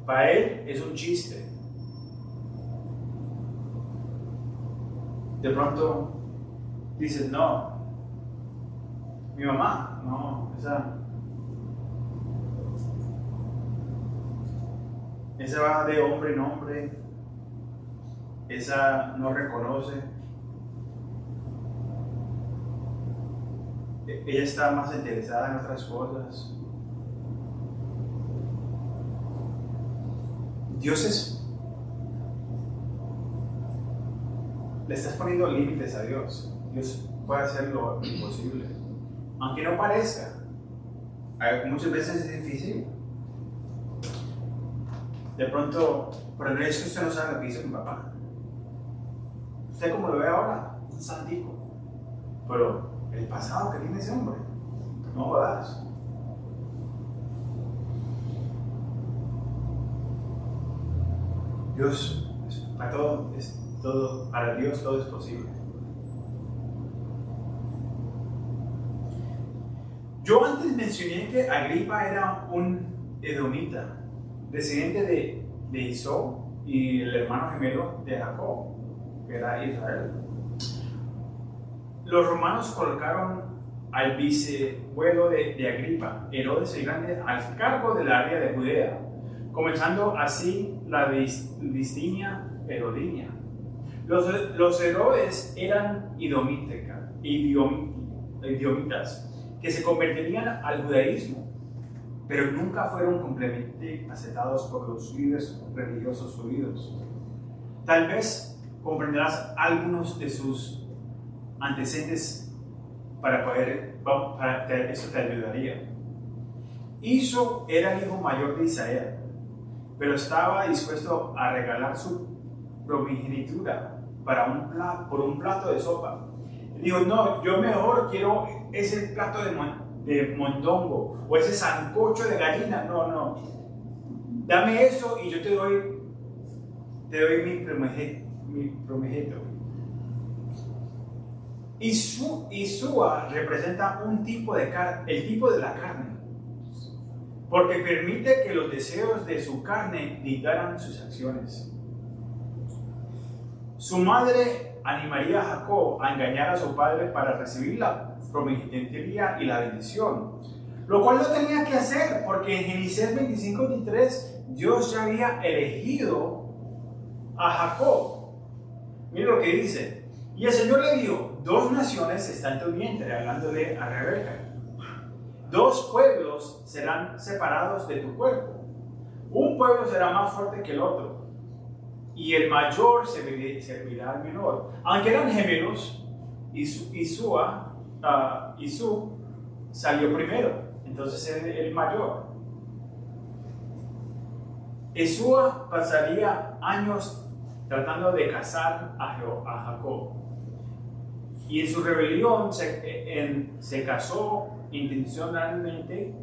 Para él es un chiste. De pronto dices, no, mi mamá, no, esa va de hombre en hombre, esa no reconoce, ella está más interesada en otras cosas. Le estás poniendo límites a Dios. Dios puede hacer lo imposible, aunque no parezca. Muchas veces es difícil. De pronto, pero no es que usted no sabe lo que hizo mi papá. Usted como lo ve ahora, un santico. Pero el pasado que tiene ese hombre, no jodas. Dios, para Dios todo es posible. Yo antes mencioné que Agripa era un edomita, descendiente de Isó y el hermano gemelo de Jacob, que era Israel. Los romanos colocaron al bisabuelo de Agripa, Herodes el Grande, al cargo del área de Judea, comenzando así la distinta Herodinia. Los Herodes eran idómitas que se convertirían al judaísmo, pero nunca fueron completamente aceptados por los líderes religiosos judíos. Tal vez comprenderás algunos de sus antecedentes eso te ayudaría. Iso era el hijo mayor de Isaías, pero estaba dispuesto a regalar su primogenitura por un plato de sopa. Dijo, no, yo mejor quiero ese plato de mondongo o ese sancocho de gallina. No, dame eso y yo te doy mi primogénito. Isúa representa el tipo de la carne, porque permite que los deseos de su carne dictaran sus acciones. Su madre animaría a Jacob a engañar a su padre para recibir la primogenitura y la bendición, lo cual no tenía que hacer, porque en Génesis 25:23 Dios ya había elegido a Jacob. Mira lo que dice. Y el Señor le dijo, 2 naciones están en tu vientre, hablándole a Rebeca. 2 pueblos serán separados de tu cuerpo. Un pueblo será más fuerte que el otro, y el mayor servirá al menor. Aunque eran gemelos, Isú salió primero, entonces el mayor. Isú pasaría años tratando de cazar a Jacob, y en su rebelión se casó intencionalmente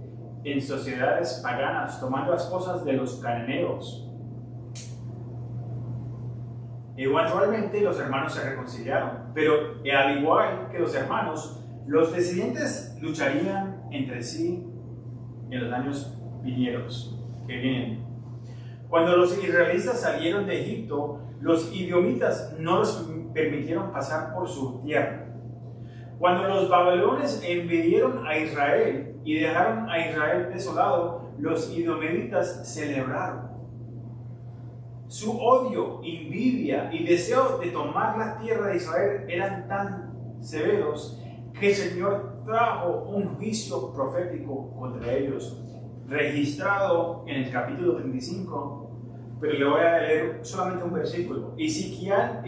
en sociedades paganas, tomando las esposas de los cananeos. Eventualmente los hermanos se reconciliaron, pero al igual que los hermanos, los descendientes lucharían entre sí en los años que vienen. Cuando los israelitas salieron de Egipto, los idómitas no los permitieron pasar por su tierra. Cuando los babilonios invadieron a Israel y dejaron a Israel desolado, los idomitas celebraron. Su odio, envidia y deseo de tomar la tierra de Israel eran tan severos que el Señor trajo un juicio profético contra ellos, registrado en el capítulo 35, pero le voy a leer solamente un versículo. Ezequiel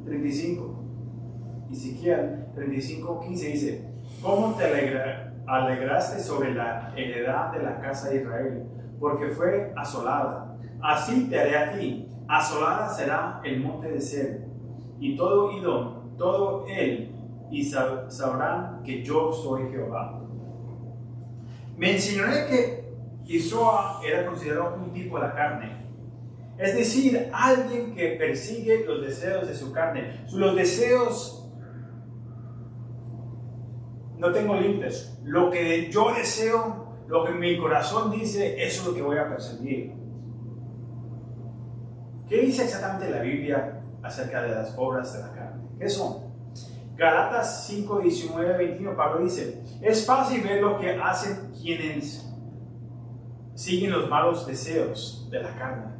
35:15 dice: ¿Cómo te alegraste sobre la heredad de la casa de Israel? Porque fue asolada. Así te haré a ti. Asolada será el monte de Ser, y todo Edom, todo él, y sabrán que yo soy Jehová. Mencioné que Isroa era considerado un tipo de la carne, es decir, alguien que persigue los deseos de su carne. Los deseos no tengo límites. Lo que yo deseo, lo que mi corazón dice, eso es lo que voy a perseguir. ¿Qué dice exactamente la Biblia acerca de las obras de la carne? ¿Qué son? Galatas 5:19-21, Pablo dice: es fácil ver lo que hacen quienes siguen los malos deseos de la carne.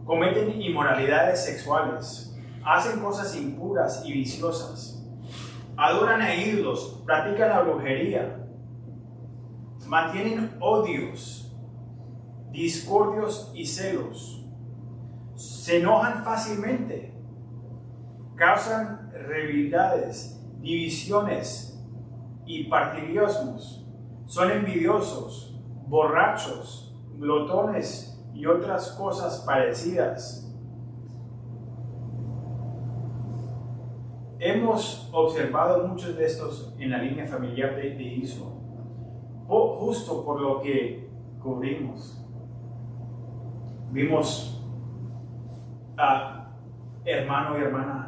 Cometen inmoralidades sexuales, hacen cosas impuras y viciosas, adoran a ídolos, practican la brujería, mantienen odios, discordios y celos, se enojan fácilmente, causan rivalidades, divisiones y partidismos, son envidiosos, borrachos, glotones y otras cosas parecidas. Hemos observado muchos de estos en la línea familiar de Isro, justo por lo que cubrimos. Vimos a hermano y hermana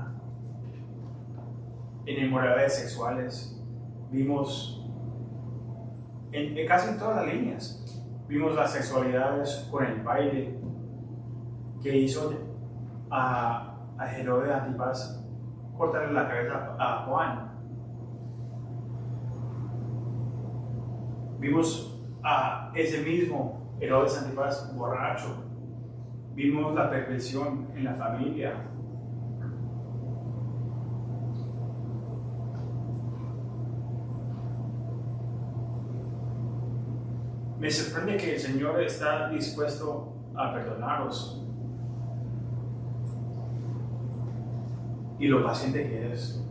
en inmoralidades sexuales, vimos en casi todas las líneas. Vimos las sexualidades con el baile que hizo a Herodes Antipas cortarle la cabeza a Juan. Vimos a ese mismo Herodes Antipas borracho. Vimos la perversión en la familia. Me sorprende que el Señor está dispuesto a perdonaros y lo paciente que es.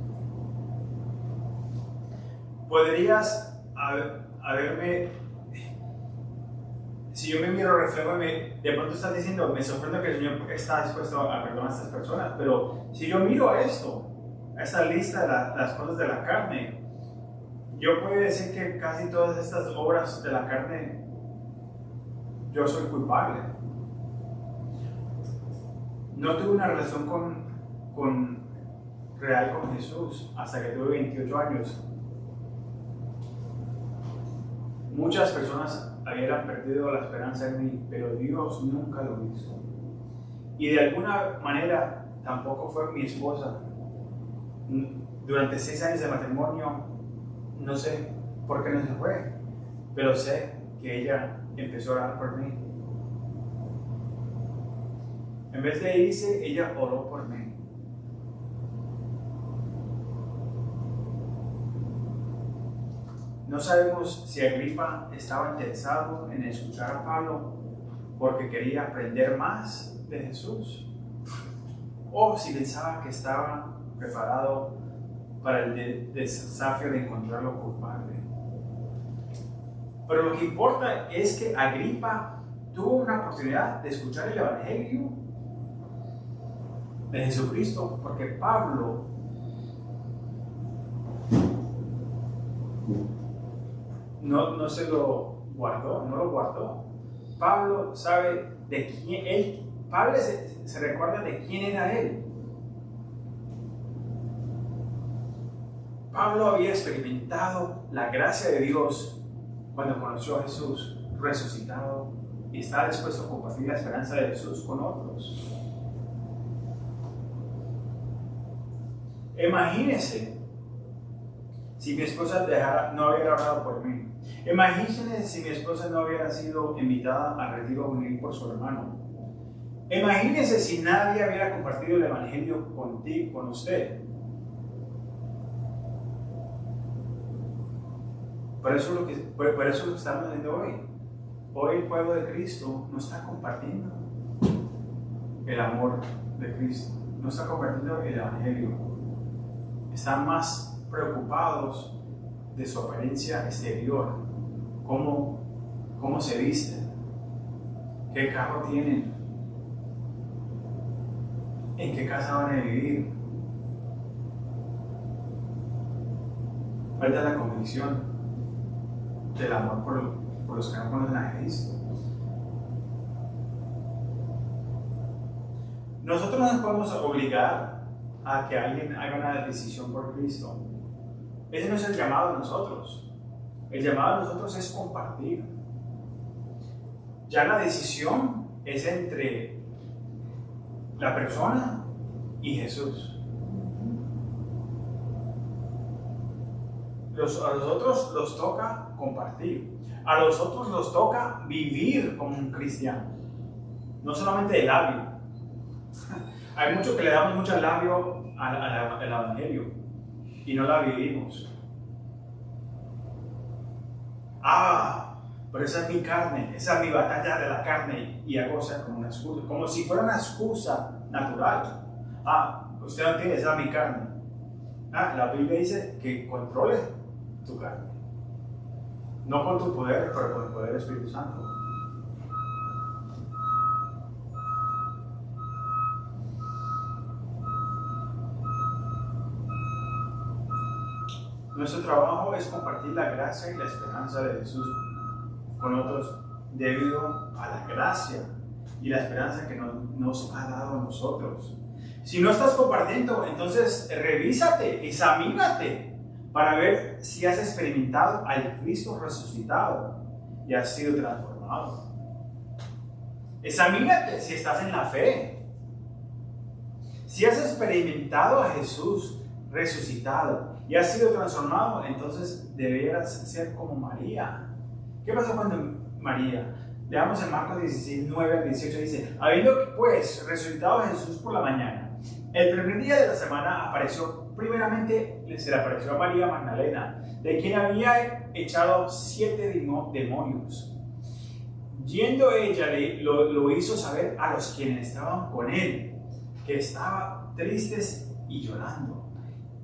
Podrías haberme, si yo me miro reflejo, de pronto estás diciendo, me sorprende que el Señor está dispuesto a perdonar a estas personas, pero si yo miro esto, a esta lista de las cosas de la carne, yo puedo decir que casi todas estas obras de la carne, yo soy culpable. No tuve una relación real con Jesús hasta que tuve 28 años. Muchas personas habían perdido la esperanza en mí, pero Dios nunca lo hizo. Y de alguna manera tampoco fue mi esposa. Durante 6 años de matrimonio, no sé por qué no se fue, pero sé que ella empezó a orar por mí. En vez de irse, ella oró por mí. No sabemos si Agripa estaba interesado en escuchar a Pablo porque quería aprender más de Jesús, o si pensaba que estaba preparado para el desafío de encontrarlo culpable. Pero lo que importa es que Agripa tuvo una oportunidad de escuchar el Evangelio de Jesucristo, porque Pablo no se lo guardó, no lo guardó. Pablo sabe de quién Pablo se recuerda de quién era él. Pablo había experimentado la gracia de Dios cuando conoció a Jesús resucitado y estaba dispuesto a compartir la esperanza de Jesús con otros. Imagínense si mi esposa no hubiera orado por mí. Imagínense si mi esposa no hubiera sido invitada al retiro juvenil por su hermano. Imagínense si nadie hubiera compartido el Evangelio con usted. Por eso es lo que estamos haciendo hoy. Hoy el pueblo de Cristo no está compartiendo el amor de Cristo, no está compartiendo el Evangelio. Están más preocupados de su apariencia exterior, cómo se visten, qué carro tienen, en qué casa van a vivir. Falta la convicción del amor por los que no conocen a Cristo. Nosotros no nos podemos obligar a que alguien haga una decisión por Cristo. Ese no es el llamado de nosotros. El llamado de nosotros es compartir. Ya la decisión es entre la persona y Jesús. A los otros los toca compartir. A los otros los toca vivir como un cristiano. No solamente de labio. Hay mucho que le damos mucho labio al Evangelio y no la vivimos. Pero esa es mi carne, esa es mi batalla de la carne, y hago como una excusa, como si fuera una excusa natural. Usted no entiende, esa es mi carne. La Biblia dice que controle tu carne, no con tu poder, pero con el poder del Espíritu Santo. Nuestro trabajo es compartir la gracia y la esperanza de Jesús con otros debido a la gracia y la esperanza que nos ha dado a nosotros. Si no estás compartiendo, entonces revísate, examínate para ver si has experimentado al Cristo resucitado y has sido transformado. Examínate si estás en la fe. Si has experimentado a Jesús resucitado y has sido transformado, entonces deberías ser como María. ¿Qué pasó cuando María? Leamos en Marcos 16, 9 al 18, dice: habiendo pues resucitado Jesús por la mañana, el primer día de la semana primeramente se le apareció a María Magdalena, de quien había echado 7 demonios. Yendo ella lo hizo saber a los quienes estaban con él, que estaban tristes y llorando.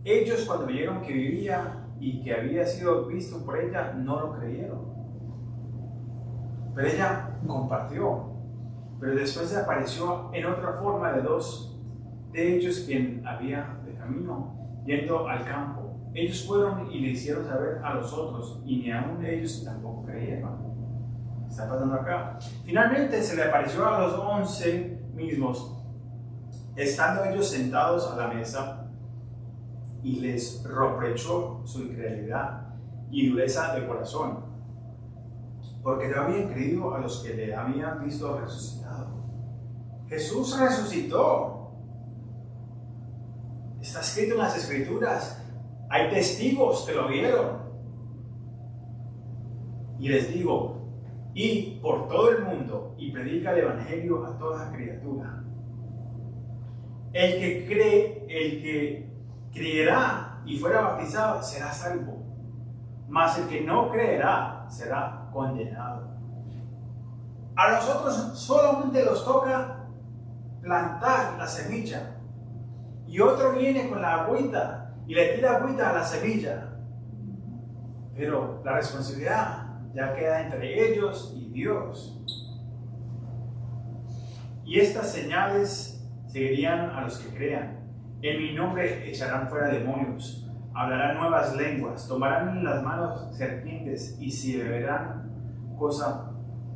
Ellos, cuando vieron que vivía y que había sido visto por ella, no lo creyeron. Pero ella compartió. Pero después se apareció en otra forma de 2 de ellos, quien había de camino, yendo al campo. Ellos fueron y le hicieron saber a los otros, y ni aún ellos tampoco creyeron. Está pasando acá. Finalmente se le apareció a los 11 mismos, estando ellos sentados a la mesa, y les reprochó su incredulidad y dureza de corazón, porque no habían creído a los que le habían visto resucitado. Jesús resucitó. Está escrito en las Escrituras. Hay testigos que lo vieron. Y les digo: id por todo el mundo y predica el Evangelio a toda criatura. El que creerá y fuera bautizado será salvo, mas el que no creerá será condenado. A los otros solamente los toca plantar la semilla, y otro viene con la agüita y le tira agüita a la semilla, pero la responsabilidad ya queda entre ellos y Dios. Y estas señales seguirían a los que crean. En mi nombre echarán fuera demonios, hablarán nuevas lenguas, tomarán en las manos serpientes, y si beberán cosa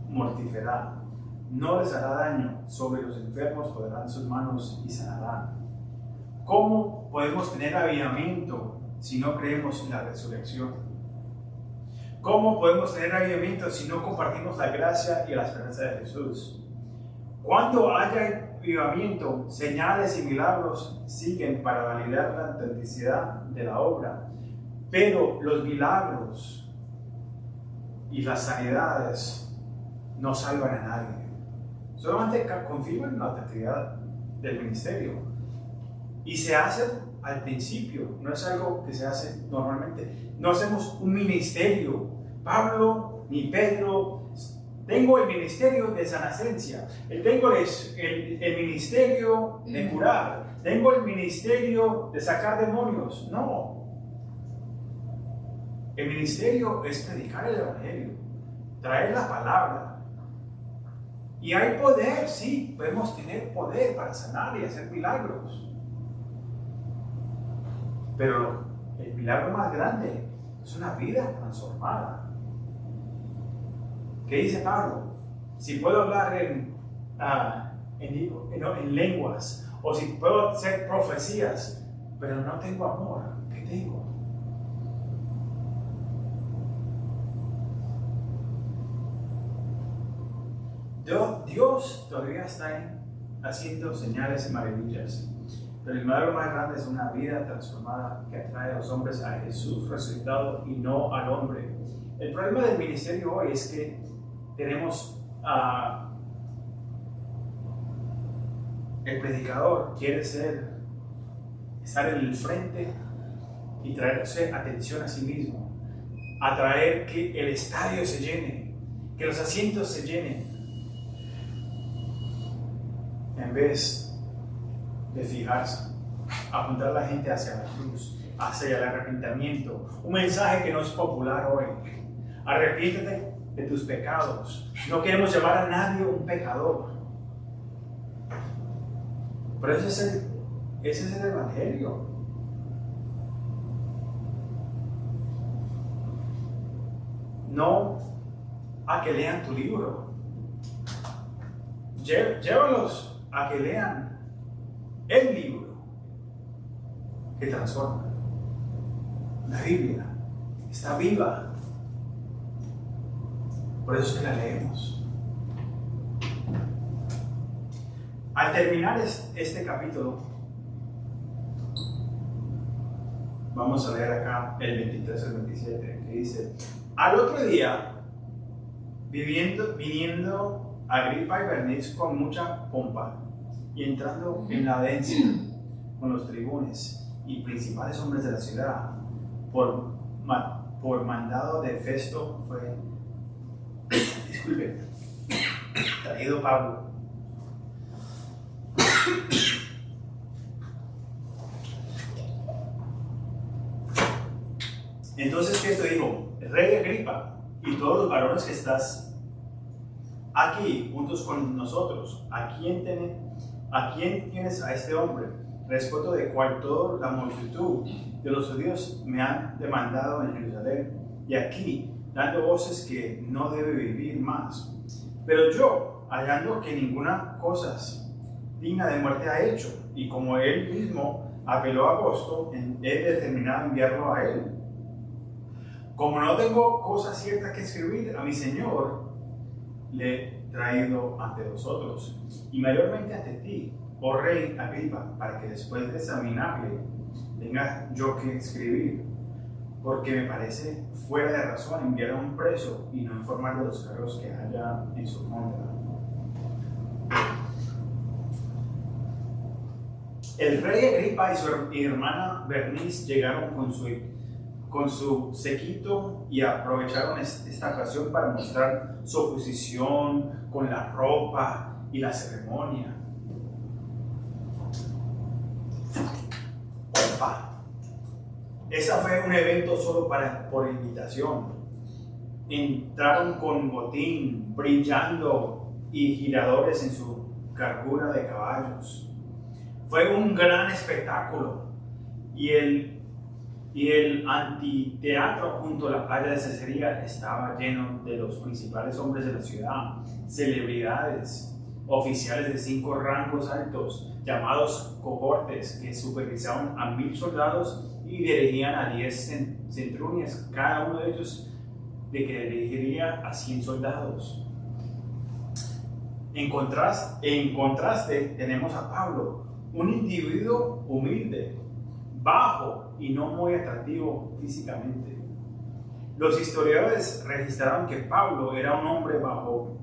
mortífera, no les hará daño. Sobre los enfermos pondrán sus manos y sanarán. ¿Cómo podemos tener avivamiento si no creemos en la resurrección? ¿Cómo podemos tener avivamiento si no compartimos la gracia y la esperanza de Jesús? Cuando haya avivamiento, señales y milagros siguen para validar la autenticidad de la obra, pero los milagros y las sanidades no salvan a nadie, solamente confirman la autenticidad del ministerio, y se hacen al principio, no es algo que se hace normalmente. No hacemos un ministerio. Pablo ni Pedro, tengo el ministerio de sanacencia, tengo el ministerio de curar, tengo el ministerio de sacar demonios. No. El ministerio es predicar el evangelio, traer la palabra. Y hay poder, sí, podemos tener poder para sanar y hacer milagros. Pero el milagro más grande es una vida transformada. ¿Qué dice Pablo? Si puedo hablar en lenguas, o si puedo hacer profecías, pero no tengo amor, ¿qué tengo? Dios todavía está haciendo señales y maravillas, pero el milagro más grande es una vida transformada que atrae a los hombres a Jesús resucitado y no al hombre. El problema del ministerio hoy es que tenemos el predicador quiere estar en el frente y traerse atención a sí mismo, atraer que el estadio se llene, que los asientos se llenen, en vez de fijarse, apuntar a la gente hacia la cruz, hacia el arrepentimiento. Un mensaje que no es popular hoy. Arrepiéntete de tus pecados. No queremos llamar a nadie un pecador. Pero ese es el evangelio. No a que lean tu libro. Llévalos a que lean el libro que transforma. La Biblia está viva. Por eso es que la leemos. Al terminar este capítulo, vamos a leer acá el 23 al 27, que dice: al otro día, viniendo Agripa y Bernice con mucha pompa y entrando en la audiencia con los tribunes y principales hombres de la ciudad, por mandado de Festo fue traído Pablo. Entonces Festo dijo: Rey Agripa y todos los varones que estás aquí juntos con nosotros, ¿a quién tienes a este hombre? Respecto de cual toda la multitud de los judíos me han demandado en Jerusalén, y aquí dando voces que no debe vivir más. Pero yo, hallando que ninguna cosa digna de muerte ha hecho, y como él mismo apeló a Agosto, he determinado enviarlo a él. Como no tengo cosa cierta que escribir a mi Señor, le he traído ante vosotros, y mayormente ante ti, oh rey Agripa, para que después de examinarle tenga yo que escribir, porque me parece fuera de razón enviar a un preso y no informar de los cargos que haya en su contra. El rey Agripa y su hermana Bernice llegaron con su séquito y aprovecharon esta ocasión para mostrar su oposición con la ropa y la ceremonia. Opa. Ese fue un evento solo por invitación. Entraron con botín, brillando y giradores en su cargura de caballos. Fue un gran espectáculo y el anfiteatro junto a la playa de Cesarea estaba lleno de los principales hombres de la ciudad, celebridades, oficiales de 5 rangos altos, llamados cohortes, que supervisaban a 1000 soldados y dirigían a 10 centuriones, cada uno de ellos de que dirigiría a 100 soldados. En contraste tenemos a Pablo, un individuo humilde, bajo y no muy atractivo físicamente. Los historiadores registraron que Pablo era un hombre bajo,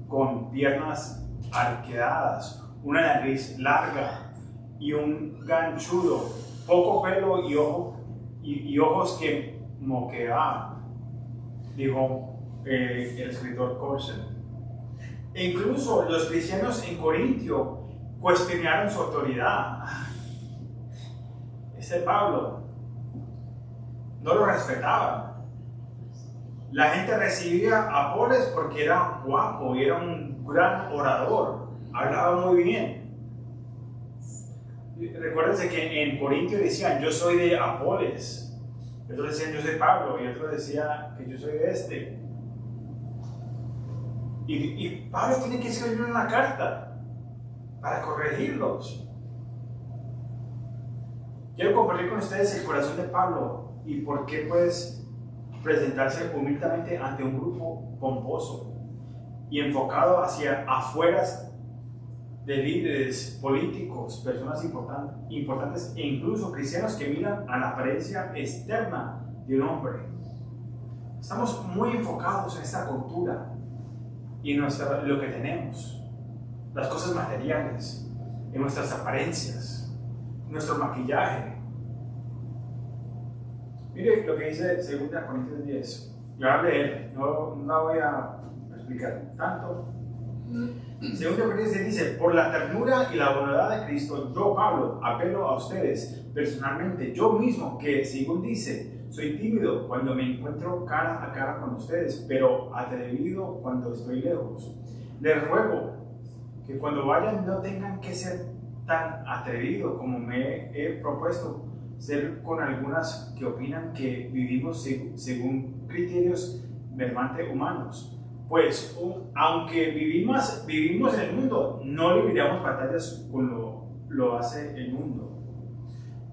con piernas arqueadas, una nariz larga y un ganchudo poco pelo y ojos que moquean, dijo el escritor Corson. E incluso los cristianos en Corintio cuestionaron su autoridad. Pablo no lo respetaba. La gente recibía a Apolos porque era guapo y era un gran orador, hablaba muy bien. Recuérdense que en Corintio decían: yo soy de Apolos, otros decían: yo soy Pablo, y otros decían que yo soy de este. Y Pablo tiene que escribir una carta para corregirlos. Quiero compartir con ustedes el corazón de Pablo y por qué puedes presentarse humildemente ante un grupo pomposo y enfocado hacia afuera de líderes políticos, personas importantes e incluso cristianos que miran a la apariencia externa de un hombre. Estamos muy enfocados en esta cultura y en lo que tenemos, las cosas materiales, en nuestras apariencias, nuestro maquillaje. Mire lo que dice 2 Corintios 10. Yo voy a leer, no voy a explicar tanto. 2 Corintios 10 dice: por la ternura y la bondad de Cristo, yo, Pablo, apelo a ustedes personalmente, yo mismo, que según dice, soy tímido cuando me encuentro cara a cara con ustedes, pero atrevido cuando estoy lejos. Les ruego que cuando vayan no tengan que ser tan atrevido como me he propuesto ser con algunas que opinan que vivimos según criterios meramente humanos. Pues aunque vivimos en el mundo, no libramos batallas como lo hace el mundo.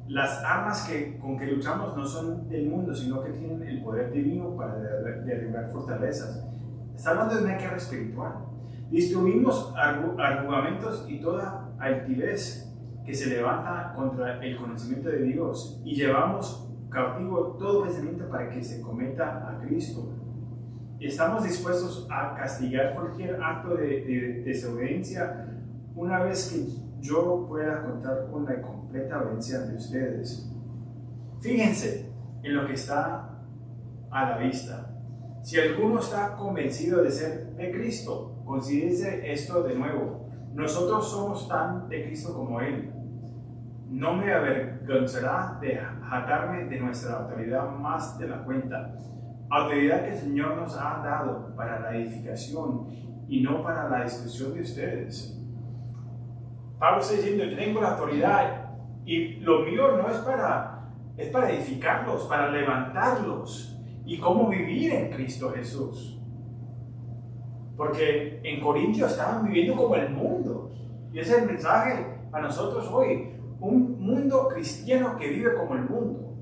Las armas con que luchamos no son del mundo, sino que tienen el poder divino para derribar fortalezas. Está hablando de una guerra espiritual. Destruimos argumentos y toda altivez que se levanta contra el conocimiento de Dios y llevamos cautivo todo pensamiento para que se cometa a Cristo. Estamos dispuestos a castigar cualquier acto de desobediencia una vez que yo pueda contar con la completa obediencia de ustedes. Fíjense en lo que está a la vista. Si alguno está convencido de ser de Cristo, considérese esto de nuevo: nosotros somos tan de Cristo como Él. No me avergonzará de jactarme de nuestra autoridad más de la cuenta, autoridad que el Señor nos ha dado para la edificación y no para la destrucción de ustedes. Pablo está diciendo: yo tengo la autoridad y lo mío no es para edificarlos, para levantarlos y cómo vivir en Cristo Jesús. Porque en Corintios estaban viviendo como el mundo. Y ese es el mensaje a nosotros hoy. Un mundo cristiano que vive como el mundo.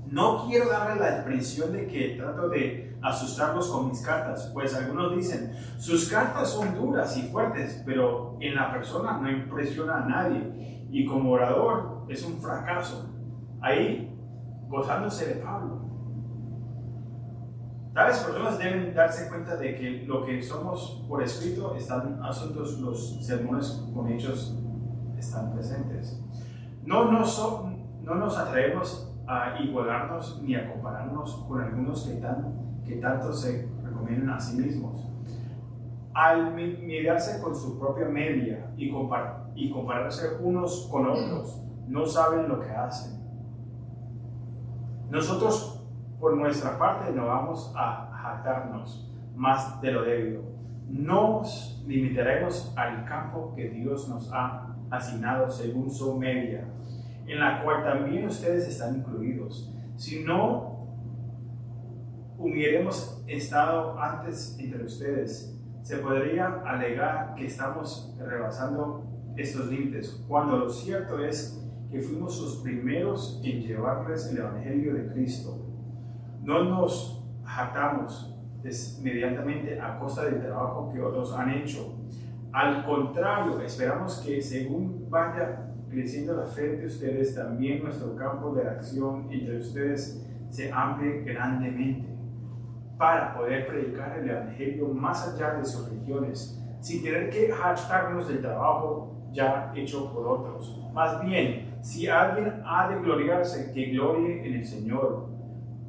No quiero darle la impresión de que trato de asustarlos con mis cartas, pues algunos dicen: sus cartas son duras y fuertes, pero en la persona no impresiona a nadie y como orador es un fracaso. Ahí, gozándose de Pablo. Tales personas deben darse cuenta de que lo que somos por escrito están asuntos, los sermones con hechos están presentes. No nos atrevemos a igualarnos ni a compararnos con algunos que tanto se recomiendan a sí mismos. Al mirarse con su propia media y compararse unos con otros, no saben lo que hacen. Nosotros, por nuestra parte, no vamos a jactarnos más de lo debido. Nos limitaremos al campo que Dios nos ha asignado según su media, en la cual también ustedes están incluidos. Si no hubiéramos estado antes entre ustedes, se podría alegar que estamos rebasando estos límites, cuando lo cierto es que fuimos los primeros en llevarles el Evangelio de Cristo. No nos jactamos medianamente a costa del trabajo que otros han hecho. Al contrario, esperamos que según vaya creciendo la fe de ustedes, también nuestro campo de acción entre ustedes se amplíe grandemente, para poder predicar el Evangelio más allá de sus regiones, sin tener que jactarnos del trabajo ya hecho por otros. Más bien, si alguien ha de gloriarse, que glorie en el Señor,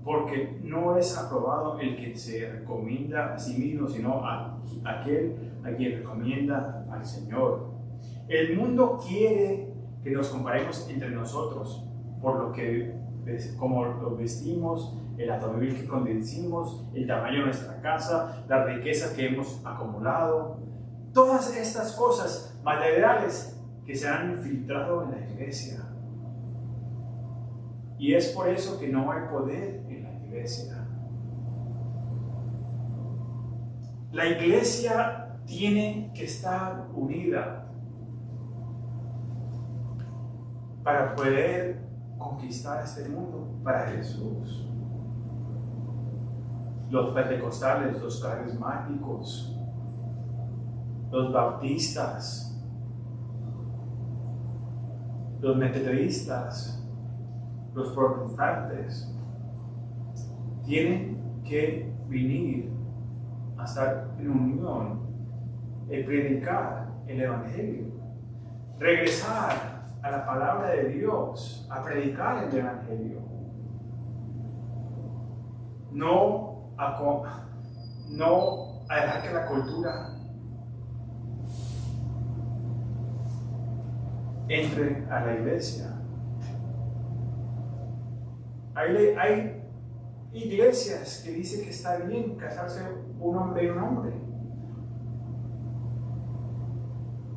porque no es aprobado el que se recomienda a sí mismo, sino aquel a quien recomienda al Señor. El mundo quiere que nos comparemos entre nosotros por lo que, como lo vestimos, el automóvil que conducimos, el tamaño de nuestra casa, las riquezas que hemos acumulado, todas estas cosas materiales que se han infiltrado en la iglesia. Y es por eso que no hay poder en la iglesia. La iglesia tiene que estar unida para poder conquistar este mundo para Jesús. Los pentecostales, los carismáticos, los bautistas, los metodistas, los protestantes, tienen que venir a estar en unión y predicar el Evangelio, regresar a la palabra de Dios, a predicar el Evangelio, no a dejar que la cultura entre a la iglesia. Hay iglesias que dicen que está bien casarse un hombre y un hombre,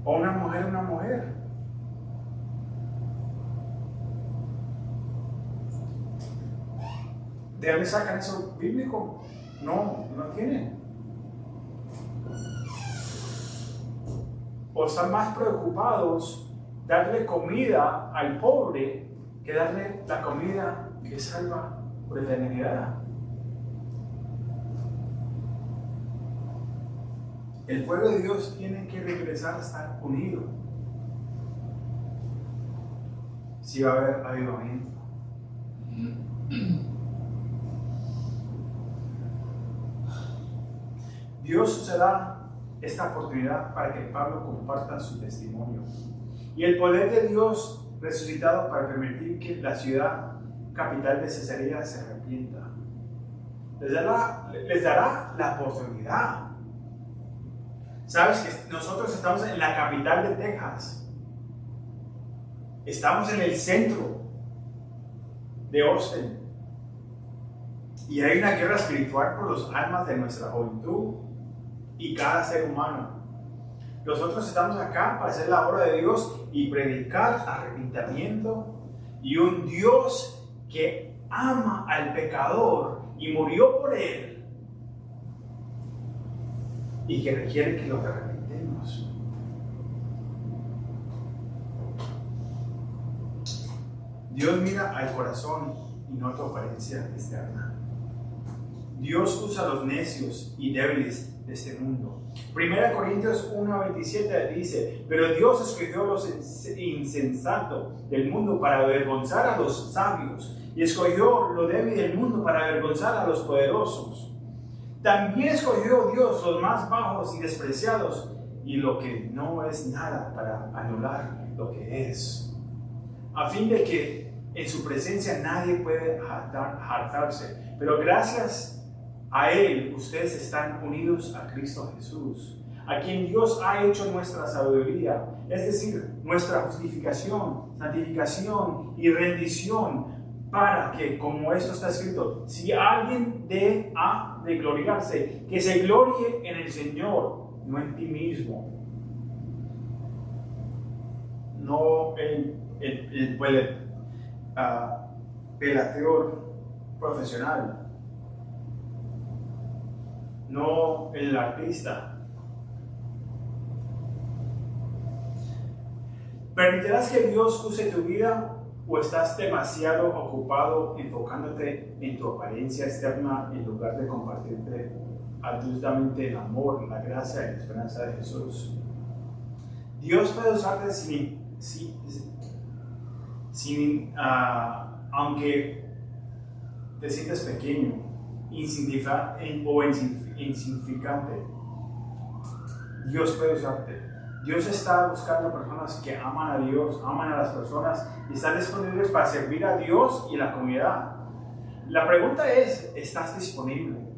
o una mujer y una mujer. ¿De dónde sacan eso bíblico? No tienen. O están más preocupados darle comida al pobre que darle la comida que salva por eternidad. El pueblo de Dios tiene que regresar a estar unido si va a haber avivamiento. Dios usará esta oportunidad para que Pablo comparta su testimonio y el poder de Dios resucitado para permitir que la ciudad capital de Cesarea se arrepienta. Les dará la oportunidad. Sabes que nosotros estamos en la capital de Texas, estamos en el centro de Austin y hay una guerra espiritual por los almas de nuestra juventud y cada ser humano. Nosotros estamos acá para hacer la obra de Dios y predicar arrepentimiento y un Dios que ama al pecador y murió por él y que requiere que lo arrepentemos. Dios mira al corazón y no a tu apariencia externa. Dios usa a los necios y débiles de este mundo. 1 Corintios 1:27 dice: pero Dios escogió a los insensatos del mundo para avergonzar a los sabios, y escogió lo débil del mundo para avergonzar a los poderosos. También escogió Dios los más bajos y despreciados, y lo que no es nada, para anular lo que es, a fin de que en su presencia nadie puede jactarse. Pero gracias a Él, ustedes están unidos a Cristo Jesús, a quien Dios ha hecho nuestra sabiduría, es decir, nuestra justificación, santificación y rendición, para que, como esto está escrito, si alguien ha de gloriarse, que se glorie en el Señor, no en ti mismo. No el pelateor profesional, no el artista. ¿Permitirás que Dios use tu vida o estás demasiado ocupado enfocándote en tu apariencia externa en lugar de compartirte altruistamente el amor, la gracia y la esperanza de Jesús? Dios puede usarte aunque te sientas pequeño, insignificante. Dios puede usarte. Dios está buscando personas que aman a Dios, aman a las personas y están disponibles para servir a Dios y la comunidad. La pregunta es, ¿estás disponible?